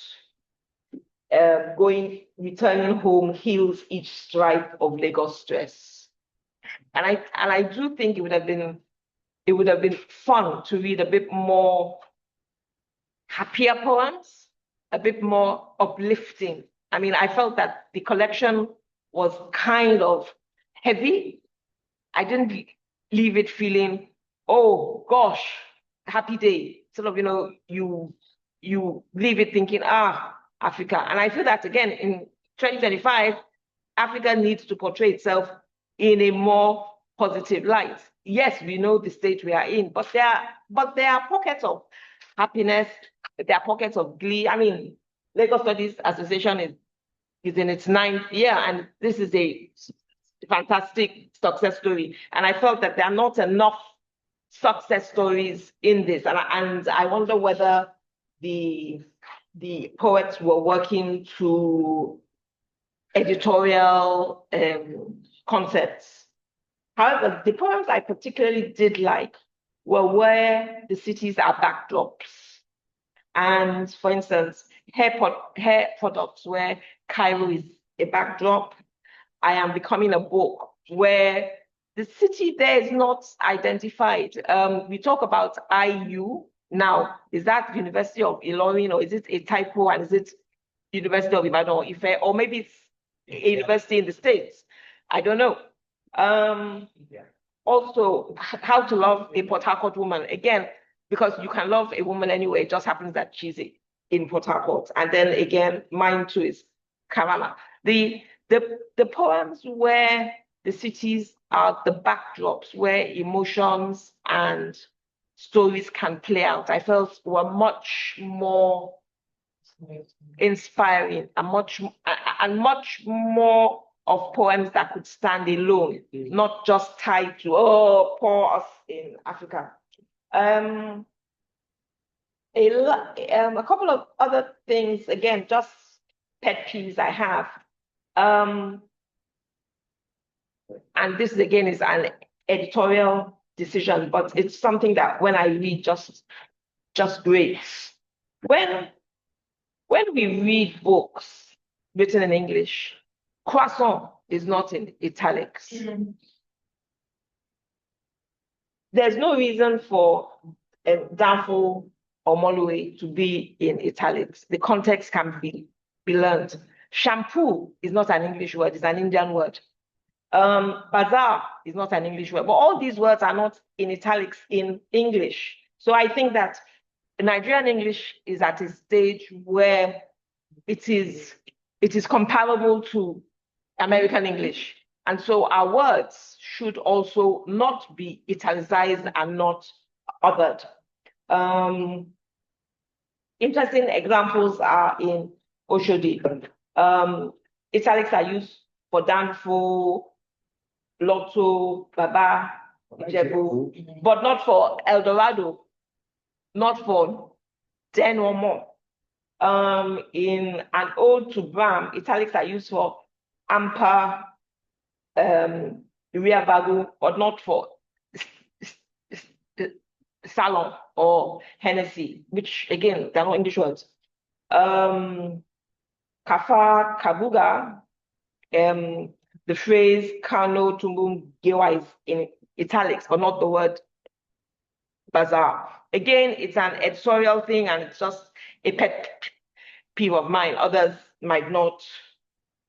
returning home heals each stripe of Lagos stress. And I do think it would have been fun to read a bit more happier poems a bit more uplifting. I mean, I felt that the collection was kind of heavy. I didn't leave it feeling, oh gosh, happy day. Sort of, you leave it thinking, Africa. And I feel that again in 2025, Africa needs to portray itself in a more positive light. Yes, we know the state we are in, but there are pockets of happiness, there are pockets of glee. I mean, Lagos Studies Association is in its 9th year, and this is a fantastic success story. And I felt that there are not enough success stories in this. And I wonder whether the poets were working to editorial concepts. However, the poems I particularly did like were where the cities are backdrops. And for instance, hair products where Cairo is a backdrop. I Am Becoming a Book where the city there is not identified. We talk about IU now. Is that University of Ilorin, or is it a typo, and is it University of Ibadan or Ife, or maybe it's a university in the States? I don't know. Also, How to Love a Port Harcourt Woman. Again, because you can love a woman anyway, it just happens that she's in Port Harcourt. And then again, mine too is Karama. The poems where the cities are the backdrops, where emotions and stories can play out, I felt were much more inspiring and much more of poems that could stand alone, not just tied to, poor us in Africa. A couple of other things, again, just pet peeves I have. And this again is an editorial decision, but it's something that when I read just grates. When we read books written in English, croissant is not in italics. There's no reason for Danfo or Molue to be in italics. The context can be learned. Shampoo is not an English word, it's an Indian word. Bazaar is not an English word, but all these words are not in italics in English. So I think that Nigerian English is at a stage where it is comparable to American English. And so our words should also not be italicized and not othered. Interesting examples are in Oshodi. Italics are used for Danfo, Lotto, Baba, Ijebu, but not for El Dorado, not for Den or more. In an ode to Bram, italics are used for Ampa, Riabagu, but not for Salon or Hennessy, which again, they're not English words. Kafa, Kabuga, the phrase Kano, Tumbum, Gewa is in italics, but not the word bazaar. Again, it's an editorial thing and it's just a pet peeve of mine. Others might not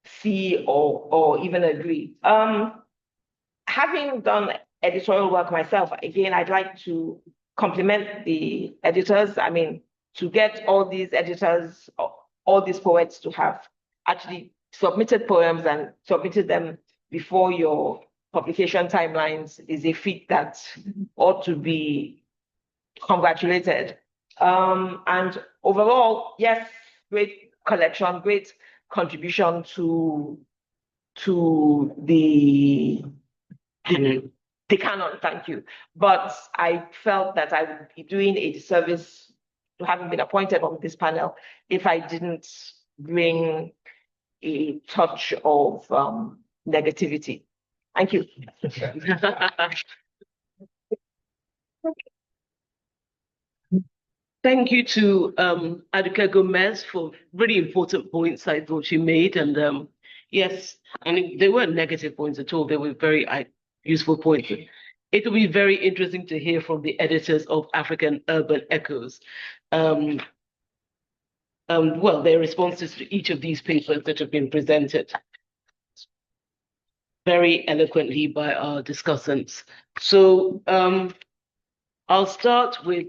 see or even agree. Having done editorial work myself, again, I'd like to compliment the editors. I mean, to get all these editors, all these poets to have actually submitted poems and submitted them before your publication timelines is a feat that ought to be congratulated. And overall, yes, great collection, great contribution to the canon, thank you. But I felt that I would be doing a disservice to having been appointed on this panel if I didn't bring a touch of negativity. Thank you. Thank you to Aduke Gomez for really important points I thought she made. And yes, I mean, they weren't negative points at all. They were very useful points. It will be very interesting to hear from the editors of African Urban Echoes. well, their responses to each of these papers that have been presented very eloquently by our discussants. So I'll start with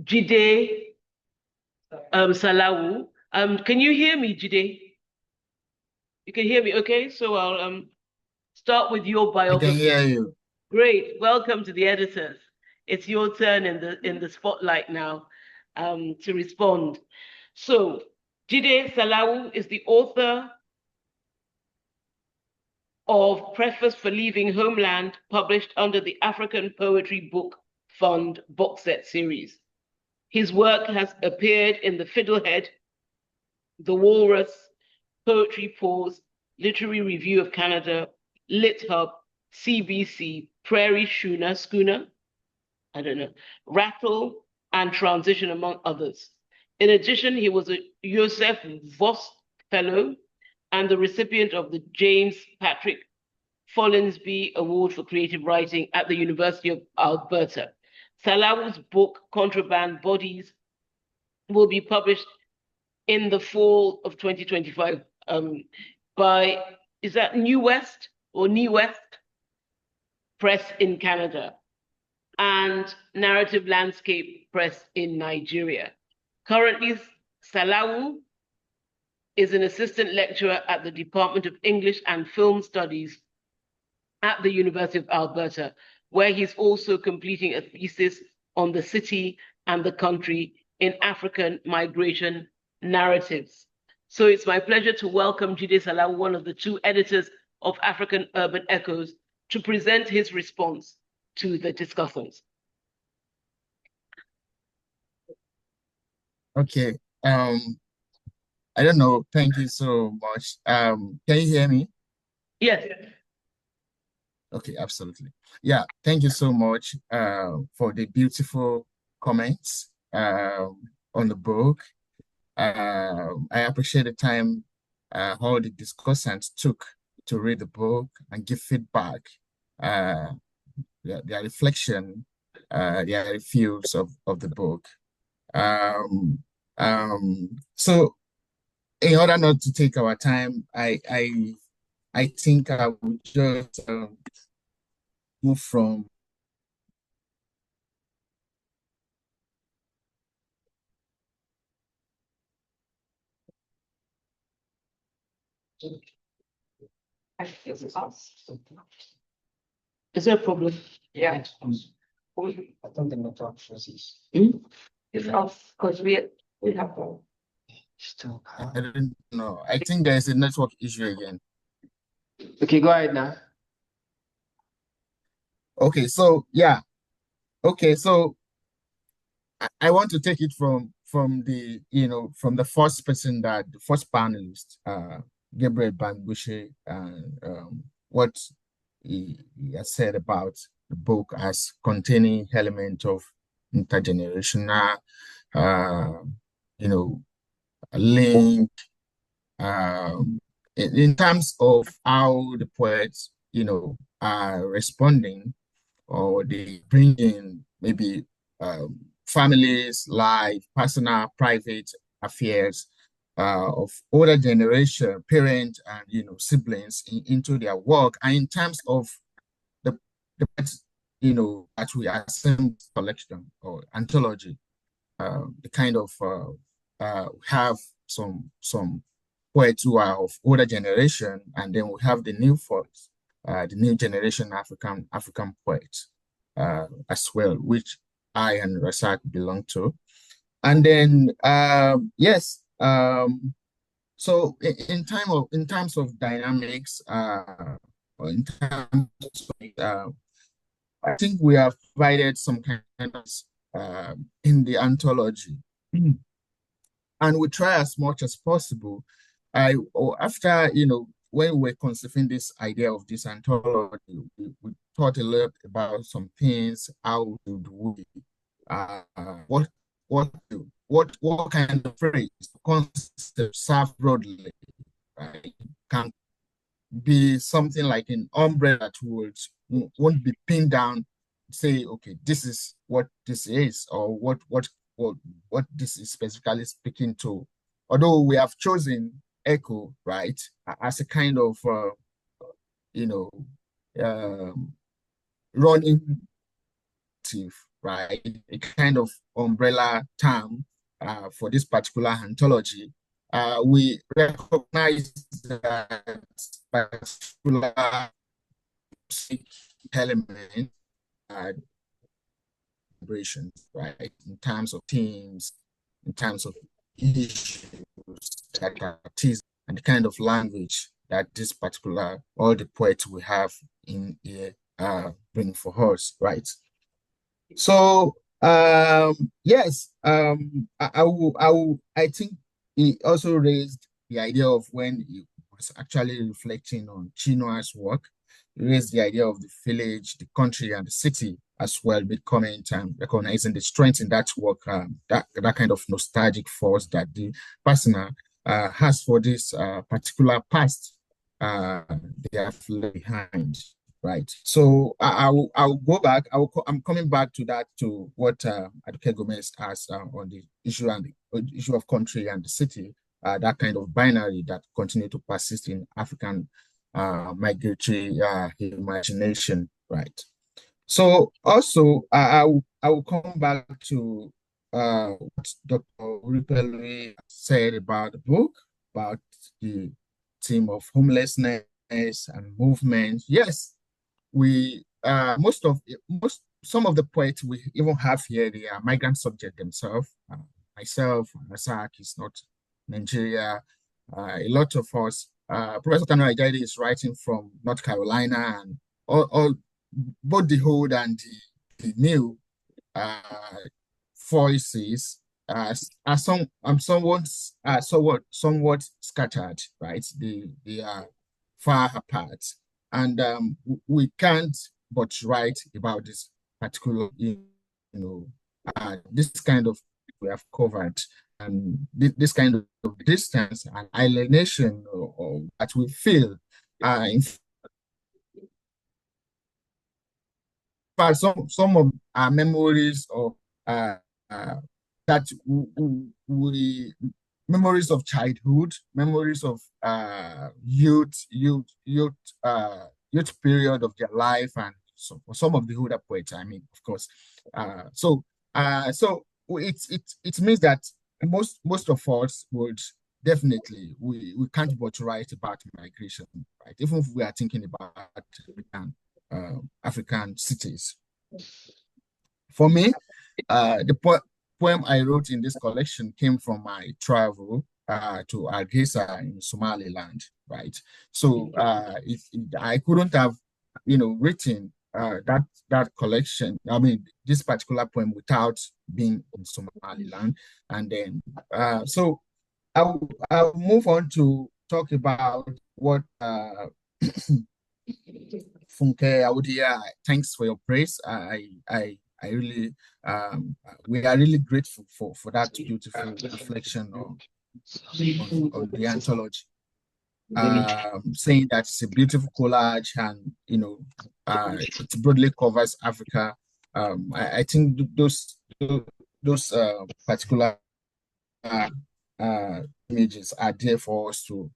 Jide Salawu. Can you hear me, Jide? You can hear me, okay? So I'll start with your I biography. can hear you. Great. Welcome to the editors. It's your turn in the spotlight now to respond. So Jide Salawu is the author of Preface for Leaving Homeland, published under the African Poetry Book Fund box set series. His work has appeared in The Fiddlehead, The Walrus, Poetry Pause, Literary Review of Canada, Lit Hub, CBC, Prairie Schooner, I don't know, Rattle, and Transition, among others. In addition, he was a Joseph Voss Fellow and the recipient of the James Patrick Follansbee Award for Creative Writing at the University of Alberta. Salawu's book, Contraband Bodies, will be published in the fall of 2025 by, is that New West or New West Press in Canada and Narrative Landscape Press in Nigeria. Currently, Salawu is an assistant lecturer at the Department of English and Film Studies at the University of Alberta, where he's also completing a thesis on the city and the country in African migration narratives. So it's my pleasure to welcome Jide Salawu, one of the two editors of African Urban Echoes, to present his response to the discussants. Okay. I don't know. Thank you so much. Can you hear me? Yes. Okay, absolutely. Yeah, thank you so much for the beautiful comments on the book. I appreciate the time all the discussants took to read the book and give feedback, their reflection, their reviews of the book. So in order not to take our time, I think I would just move from Is there a problem? Yeah. I don't think the talk freezes. It's us, because we have one. Still. I don't know. I think there's a network issue again. Okay, go ahead now. Okay, so yeah. Okay, so I want to take it from the from the first person, that the first panelist, Gabriel Bangbushe, and what he has said about the book as containing element of intergenerational link in terms of how the poets are responding, or they bring in maybe families, life, personal, private affairs of older generation, parents, and siblings into their work, and in terms of the that we assemble collection or anthology, the kind of have some poets who are of older generation, and then we have the new folks, the new generation African poets as well, which I and Rasaq belong to. And then yes, so in terms of dynamics, or in terms of, I think we have provided some kind of in the anthology, and we try as much as possible. After when we were conceiving this idea of this anthology, we thought a lot about some things. How would we what kind of phrase, concept serve broadly, right? Can be something like an umbrella that won't be pinned down, say, okay, this is what this is, or what this is specifically speaking to although we have chosen Echo, right, as a kind of, running, right, a kind of umbrella term for this particular anthology. We recognize that particular element right, in terms of themes, in terms of issues that are teased, and the kind of language that this particular, all the poets we have in here bring for us, right? So yes, I think he also raised the idea of when he was actually reflecting on Chinoa's work, he raised the idea of the village, the country, and the city as well, becoming and recognizing the strength in that work, that kind of nostalgic force that the person has for this particular past they have left behind. Right. So I'll go back. I'm coming back to that, to what Aduke Gomez asked on the issue and the issue of country and the city, that kind of binary that continue to persist in African migratory imagination. Right. So also I will come back to what Dr. Ripelui said about the book, about the theme of homelessness and movement. Yes, we some of the poets we even have here, they are migrant subject themselves. Myself, Rasaq is not Nigeria. A lot of us, Professor Tanwa Jide is writing from North Carolina, and all both the old and the new voices are somewhat scattered, right? They are far apart. And we can't but write about this particular, this kind of we have covered, and this kind of distance and alienation that we feel. In fact, some of our memories of that we memories of childhood, memories of youth period of their life, and so for some of the older poets, I mean, of course. So it means that most of us would definitely we can't but write about migration, right? Even if we are thinking about African cities. For me, the poem I wrote in this collection came from my travel to Hargeisa in Somaliland, right? So if I couldn't have, written that collection, I mean, this particular poem without being in Somaliland. And then, so I'll move on to talk about what Funke Awudia, thanks for your praise. I really, we are really grateful for that beautiful reflection on the anthology. Saying that it's a beautiful collage, and it broadly covers Africa. I think those particular images are there for us to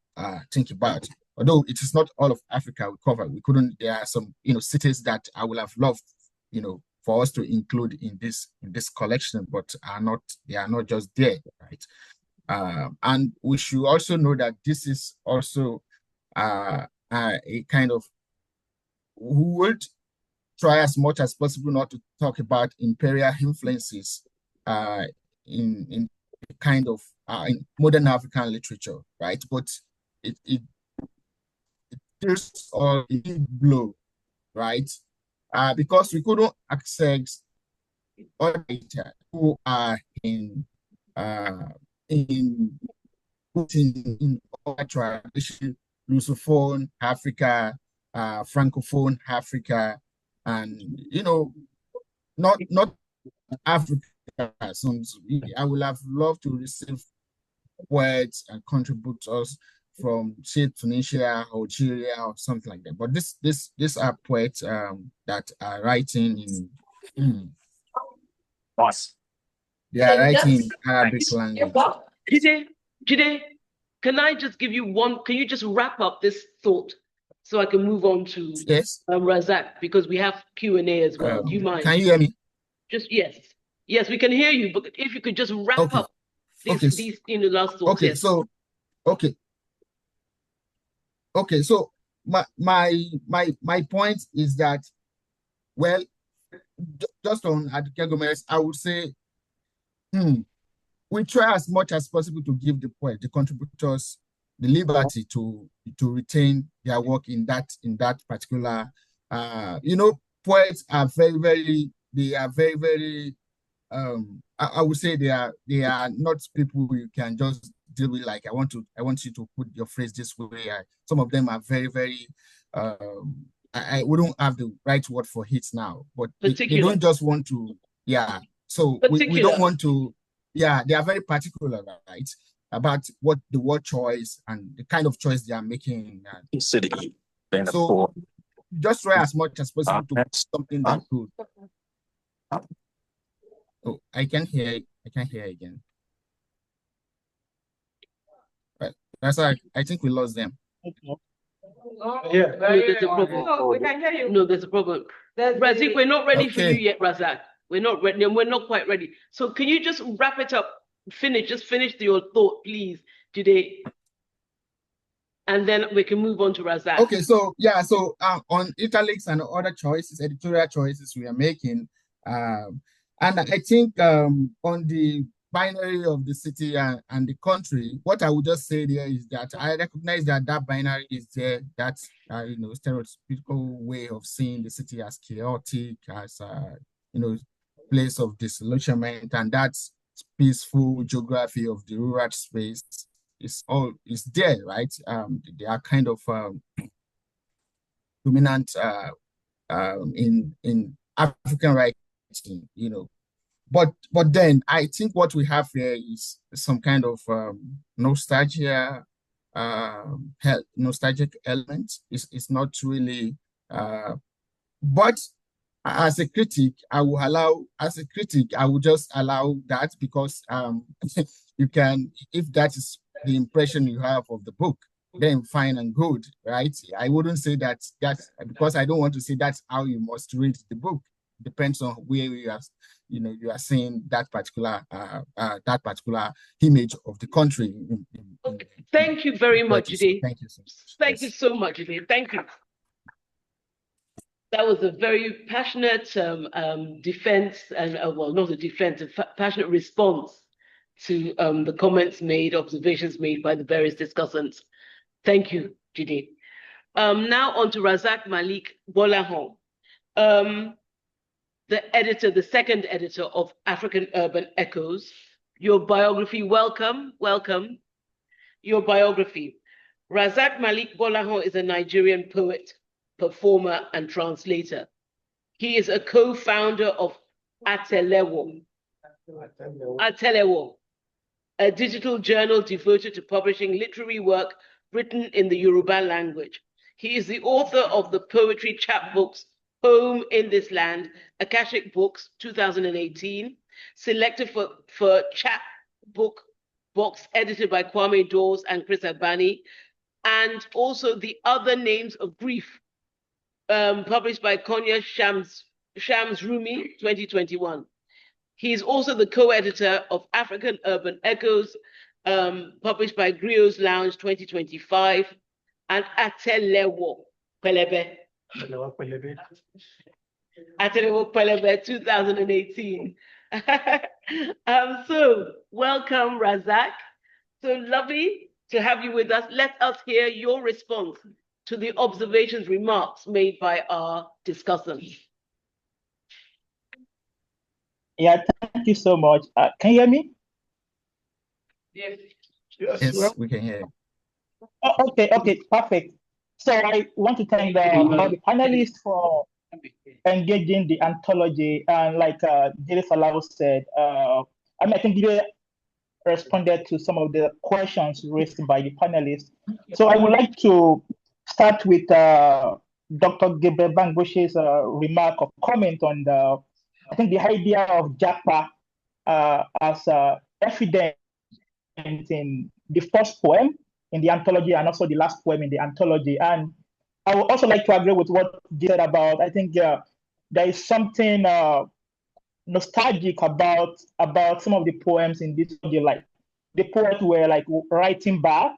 think about. Although it is not all of Africa we cover, there are some cities that I would have loved for us to include in this collection, but they are not just there, right? And we should also know that this is also a kind of, who would try as much as possible not to talk about imperial influences in kind of in modern African literature, right? But it just all in blow, right? Because we couldn't access other data who are in our tradition, Lusophone Africa, Francophone Africa, and not Africa. I would have loved to receive poets and contributors from, say, Tunisia, Algeria, or something like that. But these are poets that are writing in they are writing in Arabic language. Jide, Jide, can I just give you one? Can you just wrap up this thought so I can move on to Yes. Rasaq, because we have Q&A as well. Do you mind? Can you hear me? Just yes. Yes, we can hear you, but if you could just wrap up these in the last thoughts. Okay, yes. so so my point is that, well, just on Aduke Gomez, I would say we try as much as possible to give the contributors, the liberty to retain their work in that particular. Poets are very I would say they are not people you can just deal with like, I want you to put your phrase this way. Some of them are very I wouldn't have the right word for hits now, but they don't just want to, so we don't want to, they are very particular, right, about what the word choice and the kind of choice they are making. So just try as much as possible to something that could. Oh, I can hear again. Right. That's why I think we lost them. Yeah. No, there's a problem. No, we can hear you. No, there's a problem. Rasaq, we're not ready for you yet, Rasaq. We're not ready. We're not quite ready. So can you just wrap it up? Just finish your thought, please, Jide. And then we can move on to Rasaq. Okay, so on italics and other choices, editorial choices we are making, and I think on the binary of the city and the country, what I would just say there is that I recognize that binary is there, that stereotypical way of seeing the city as chaotic, as place of disillusionment, and that peaceful geography of the rural space is there, right? They are kind of dominant in African writing, But then I think what we have here is some kind of nostalgia, nostalgic element. It's not really, but as a critic, I will just allow that, because you can, if that is the impression you have of the book, then fine and good, right? I wouldn't say that's because I don't want to say that's how you must read the book. Depends on where you are, you are seeing that particular image of the country. Thank you very much, Jide. Thank you so much. Thank you so much, Jide. Thank you. That was a very passionate defense, and not a defense, a passionate response to the comments made, observations made by the various discussants. Thank you, Jide. Now on to Rasaq Malik Bolahon, the second editor of African Urban Echoes. Your biography, welcome. Your biography. Rasaq Malik Bolahon is a Nigerian poet, performer, and translator. He is a co-founder of Atelewo, a digital journal devoted to publishing literary work written in the Yoruba language. He is the author of the poetry chapbooks Home in This Land, Akashic Books, 2018, selected for chapbook box edited by Kwame Dawes and Chris Abani, and also The Other Names of Grief, published by Konya Shams Rumi, 2021. He is also the co-editor of African Urban Echoes, published by Griots Lounge, 2025, and Atelewo Pelebe, 2018. So welcome, Rasaq. So lovely to have you with us. Let us hear your response to the observations, remarks made by our discussants. Yeah, thank you so much. Can you hear me? Yes, we can hear you. Oh, okay, perfect. So I want to thank all the panelists for engaging the anthology. And like ReadersSalawu said, I think Jide responded to some of the questions raised by the panelists. So I would like to start with Dr. Gabriel Bangboshe's remark or comment on I think the idea of Japa as evidence in the first poem in the anthology and also the last poem in the anthology. And I would also like to agree with what Jide said about, I think there is something nostalgic about some of the poems in this anthology. Like the poets were like writing back,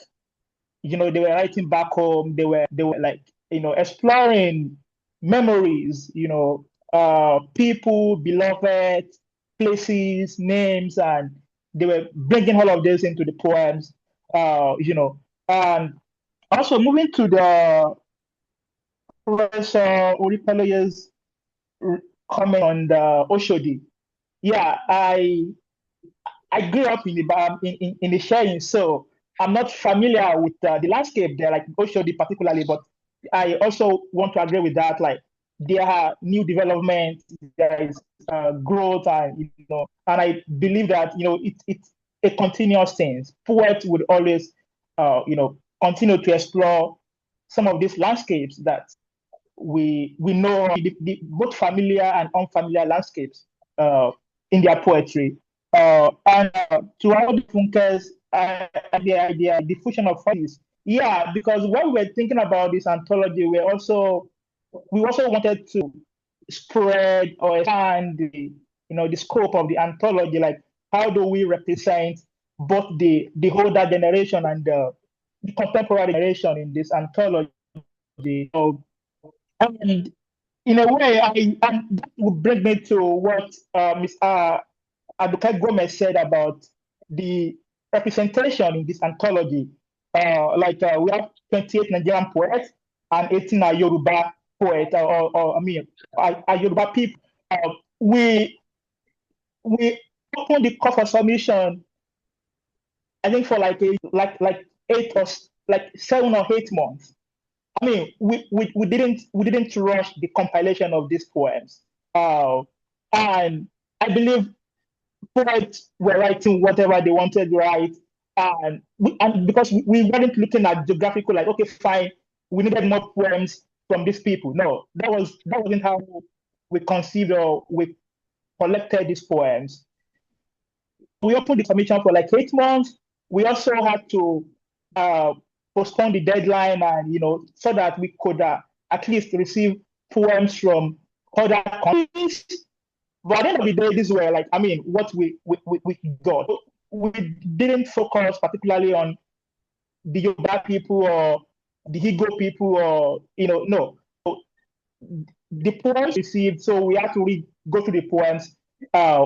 they were writing back home. They were like, exploring memories, people, beloved, places, names, and they were bringing all of this into the poems, and also moving to the Professor Oripaloye's comment on the Oshodi. Yeah, I grew up in the sharing, so I'm not familiar with the landscape there, like Oshodi particularly, but I also want to agree with that. Like there are new development, there is growth, and and I believe that it's a continuous thing. Poets would always continue to explore some of these landscapes that we know, both familiar and unfamiliar landscapes in their poetry. And to all the Funkers, the idea, diffusion of voices. Yeah, because when we were thinking about this anthology, we also wanted to spread or expand the scope of the anthology. Like, how do we represent both the older generation and the contemporary generation in this anthology? So, and in a way, and that would bring me to what Ms. Adukai Gomez said about the representation in this anthology. We have 28 Nigerian poets and 18 are Yoruba poets, are Yoruba people. We opened the call for submission, I think for like 7 or 8 months. I mean, we didn't rush the compilation of these poems, and I believe poets were writing whatever they wanted to write, and because we weren't looking at geographical, like, okay, fine, we needed more poems from these people. No, that wasn't how we conceived or we collected these poems. We opened the submission for like 8 months. We also had to postpone the deadline, and so that we could at least receive poems from other countries. But at the end of the day, this were like, what we got. We didn't focus particularly on the Yoruba people or the Igbo people, or no. So the poems received, so we had to go through the poems.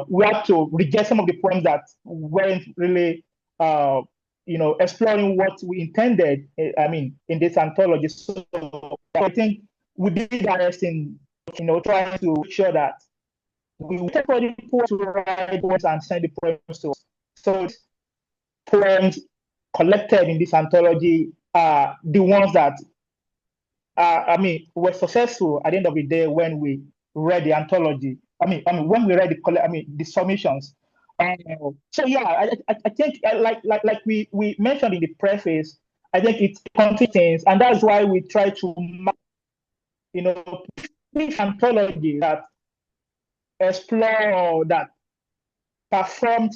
We had to reject some of the poems that weren't really exploring what we intended, in this anthology. So I think we did our best in, trying to make sure that we waited for the poets to write poems and send the poems to us. So poems collected in this anthology are the ones that, were successful at the end of the day when we read the anthology. When we read the submissions. So yeah, I think like we mentioned in the preface, I think it's consistent, and that's why we try to this anthology that explore, that performed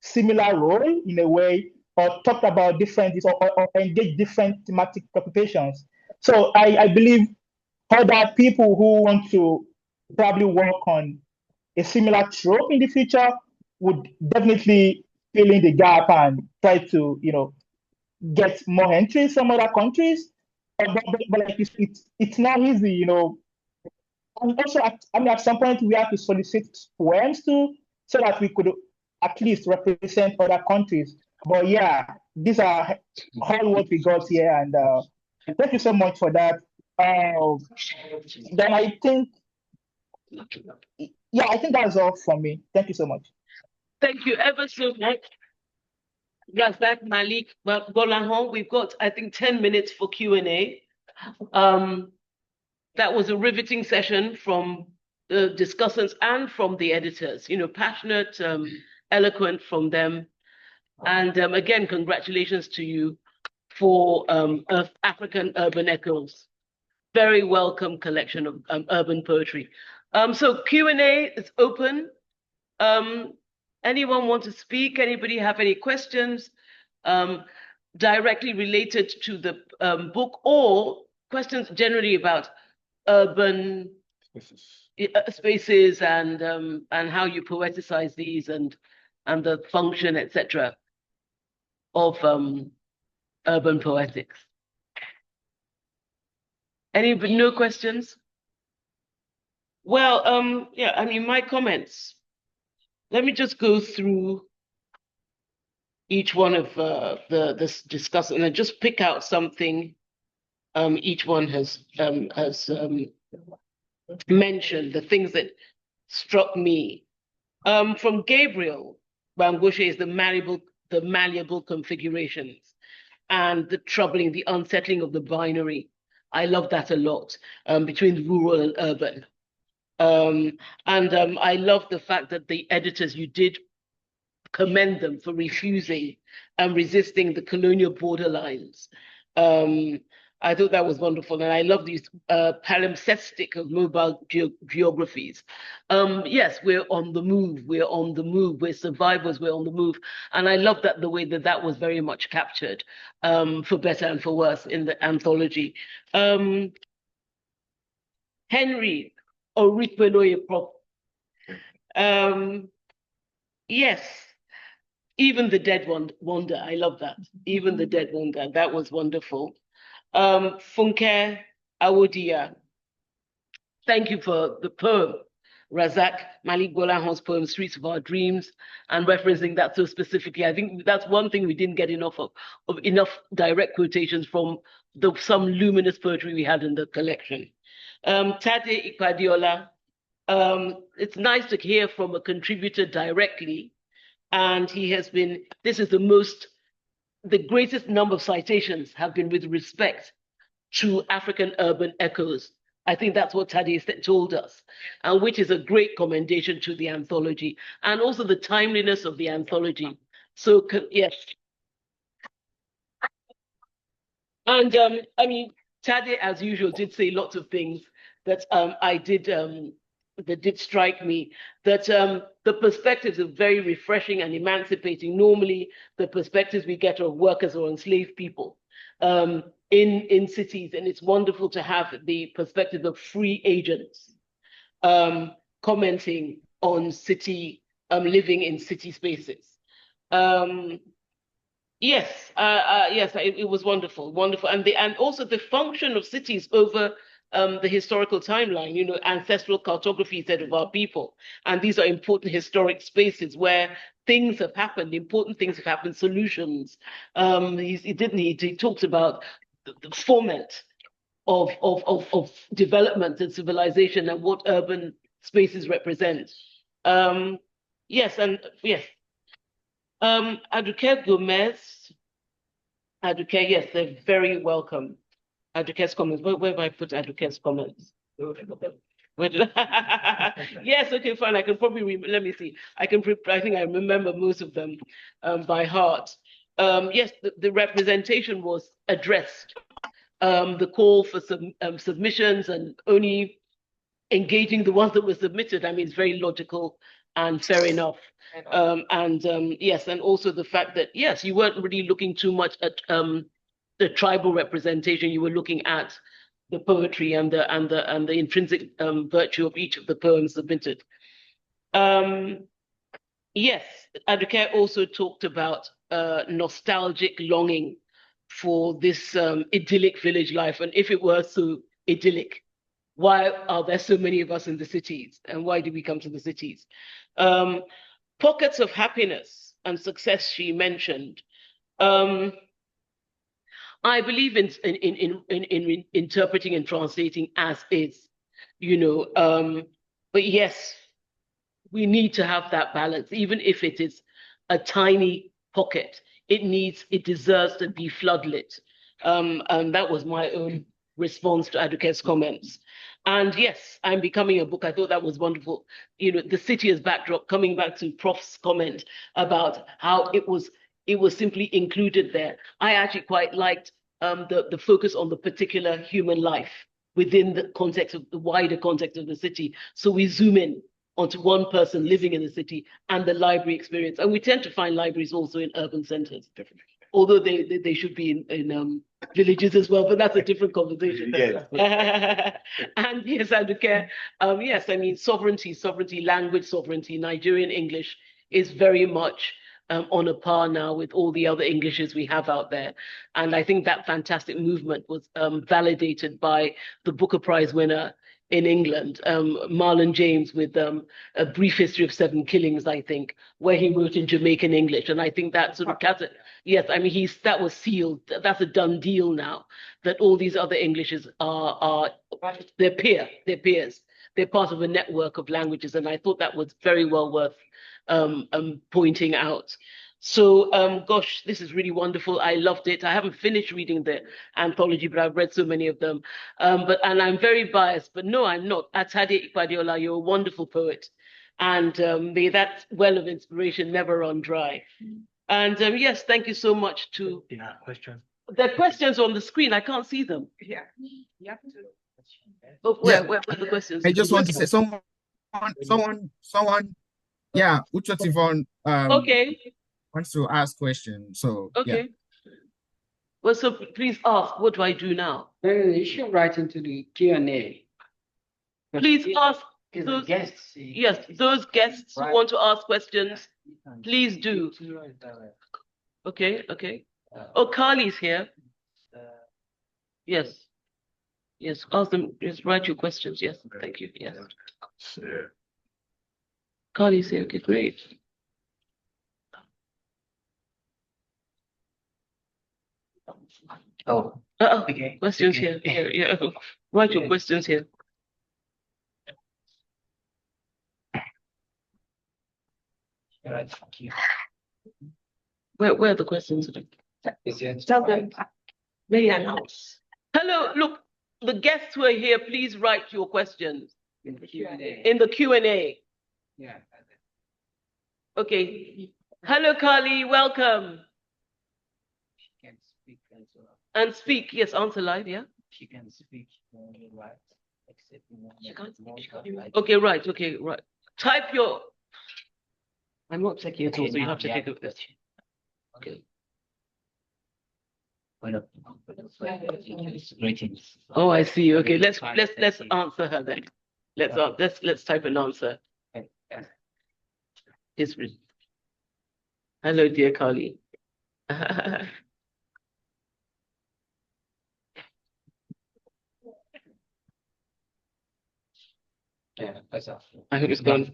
similar role in a way, or talked about different or engage different thematic occupations. So I believe other people who want to probably work on a similar trope in the future would definitely fill in the gap and try to, get more entries from other countries. But like it's not easy, And also, at some point, we have to solicit poems too, so that we could at least represent other countries. But yeah, these are all what we got here, and thank you so much for that. Then I think, I think that's all from me. Thank you so much. Thank you ever so much. Rasaq, Malik, Bolahan. We've got, I think, 10 minutes for Q&A. That was a riveting session from the discussants and from the editors, passionate, eloquent from them. And again, congratulations to you for African Urban Echoes. Very welcome collection of urban poetry. So Q&A is open. Anyone want to speak? Anybody have any questions? directly related to the book, or questions generally about urban spaces and how you poeticize these and the function, etc., of urban poetics. No questions? Well, yeah, I mean, my comments. Let me just go through each one of this discuss and then just pick out something each one has mentioned, the things that struck me. From Gabriel Bangoshe is the malleable configurations and the troubling, the unsettling of the binary. I love that a lot, between rural and urban. I love the fact that the editors, you did commend them for refusing and resisting the colonial borderlines. I thought that was wonderful, and I love these palimpsestic of mobile geographies. Yes, we're on the move. We're on the move. We're survivors. We're on the move, and I love that the way that that was very much captured, for better and for worse, in the anthology. Henry Orikweloye. Yes. Even the dead wonder. I love that. Even the dead wonder. That was wonderful. Funke Awodia. Thank you for the poem. Rasaq, Malik Bolahan's poem, Streets of Our Dreams, and referencing that so specifically. I think that's one thing we didn't get enough of enough direct quotations from some luminous poetry we had in the collection. Tade Ikpadiola. It's nice to hear from a contributor directly. And he has been, this is the greatest number of citations have been with respect to African urban echoes. I think that's what Tade told us, and which is a great commendation to the anthology, and also the timeliness of the anthology. So, yes. And I mean, Tade, as usual, did say lots of things that that did strike me, that the perspectives are very refreshing and emancipating. Normally, the perspectives we get are workers or enslaved people in cities, and it's wonderful to have the perspective of free agents commenting on city, living in city spaces. Yes, it was wonderful, wonderful, and also the function of cities over the historical timeline, you know, ancestral cartography said of our people. And these are important historic spaces where things have happened, important things have happened, solutions. He talks about the foment of development and civilization and what urban spaces represent. Yes, and yes. Aduke Gomez, Aduke, yes, they're very welcome. Aduke's comments. Where have I put Aduke's comments? Where did Yes, okay, fine. I can probably let me see. I think I remember most of them by heart. Yes, the representation was addressed. The call for submissions and only engaging the ones that were submitted. I mean, it's very logical and fair enough. Yes, and also the fact that yes, you weren't really looking too much at the tribal representation. You were looking at the poetry and the intrinsic virtue of each of the poems submitted. Yes, Aduke also talked about nostalgic longing for this idyllic village life, and if it were so idyllic, why are there so many of us in the cities, and why do we come to the cities? Pockets of happiness and success she mentioned. I believe in interpreting and translating as is, you know, but yes, we need to have that balance, even if it is a tiny pocket. It deserves to be floodlit. And that was my own response to Aduke's comments. And yes, I'm becoming a book. I thought that was wonderful. You know, the city as backdrop, coming back to Prof's comment about how it was simply included there. I actually quite liked the focus on the particular human life within the context of the wider context of the city. So we zoom in onto one person living in the city and the library experience. And we tend to find libraries also in urban centers. Definitely. although they should be in villages as well, but that's a different conversation. Yes. And yes, Aduke, yes, I mean, sovereignty, language sovereignty, Nigerian English is very much on a par now with all the other Englishes we have out there. And I think that fantastic movement was validated by the Booker Prize winner in England, Marlon James, with A Brief History of Seven Killings, I think, where he wrote in Jamaican English. And I think that sort of, yes, I mean, that was sealed. That's a done deal now, that all these other Englishes are their peers. They're part of a network of languages. And I thought that was very well worth pointing out. So, gosh, this is really wonderful. I loved it. I haven't finished reading the anthology, but I've read so many of them. And I'm very biased, but no, I'm not. Atade Ikpadiola, you're a wonderful poet. And may that well of inspiration never run dry. And yes, thank you so much to... Yeah, question. The questions on the screen, I can't see them. Yeah. You have to. Oh, where are the questions? I just want to say someone, yeah, Uchot Yvonne, okay, wants to ask questions. So okay. Yeah. Well, so please ask, what do I do now? You should write into the Q&A. Please ask those guests. Yes, those guests who want to ask questions, please do. Okay, okay. Oh, Carly's here. Yes. Yes, ask them, just write your questions. Yes, thank you. Yes. Carly's here. Okay, great. Oh, okay. Questions here. Yeah. Write your questions here. right. Thank you. Where are the questions? Tell them. Maybe announce. Hello, look, the guests who are here, please write your questions In the Q&A. in the Q&A. Yeah. Okay. Hello, Carly. Welcome. She can speak as well. And speak. Yes, answer live. Yeah. She can speak only right, except She can't speak. She can't. Okay, right. Okay, right. Type your. I'm not checking it all, so you have to take it. Okay. Greetings. Oh, I see. Okay, let's answer her then. Let's type an answer. It's written. Hello, dear Carly. Yeah, that's all. I think it's gone.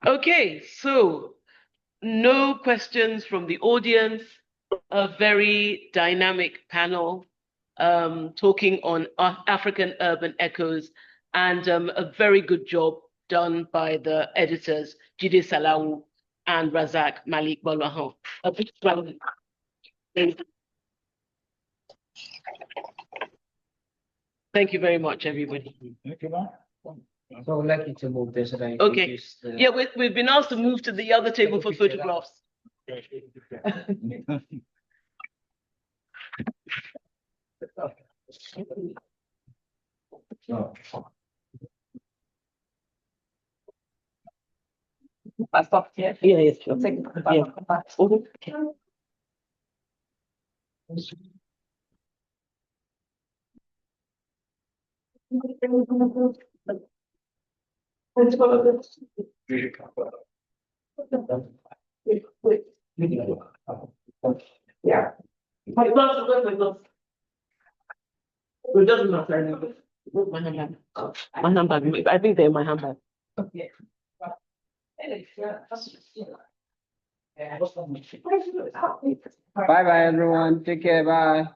Okay, so no questions from the audience. A very dynamic panel talking on African urban echoes, and a very good job done by the editors, Jide Salawu and Rasaq Malik Balahan. A big round. Thank you very much, everybody. Thank you, ma'am. So I'd like you to move this. Okay. Yeah, we've been asked to move to the other table for photographs. I stop here. Yeah, yes, sure. Take it back. Yeah. Okay. Yeah. My gloves. It doesn't matter. Where's my handbag? My handbag. I think they're in my handbag. Okay. Bye bye, everyone. Take care. Bye.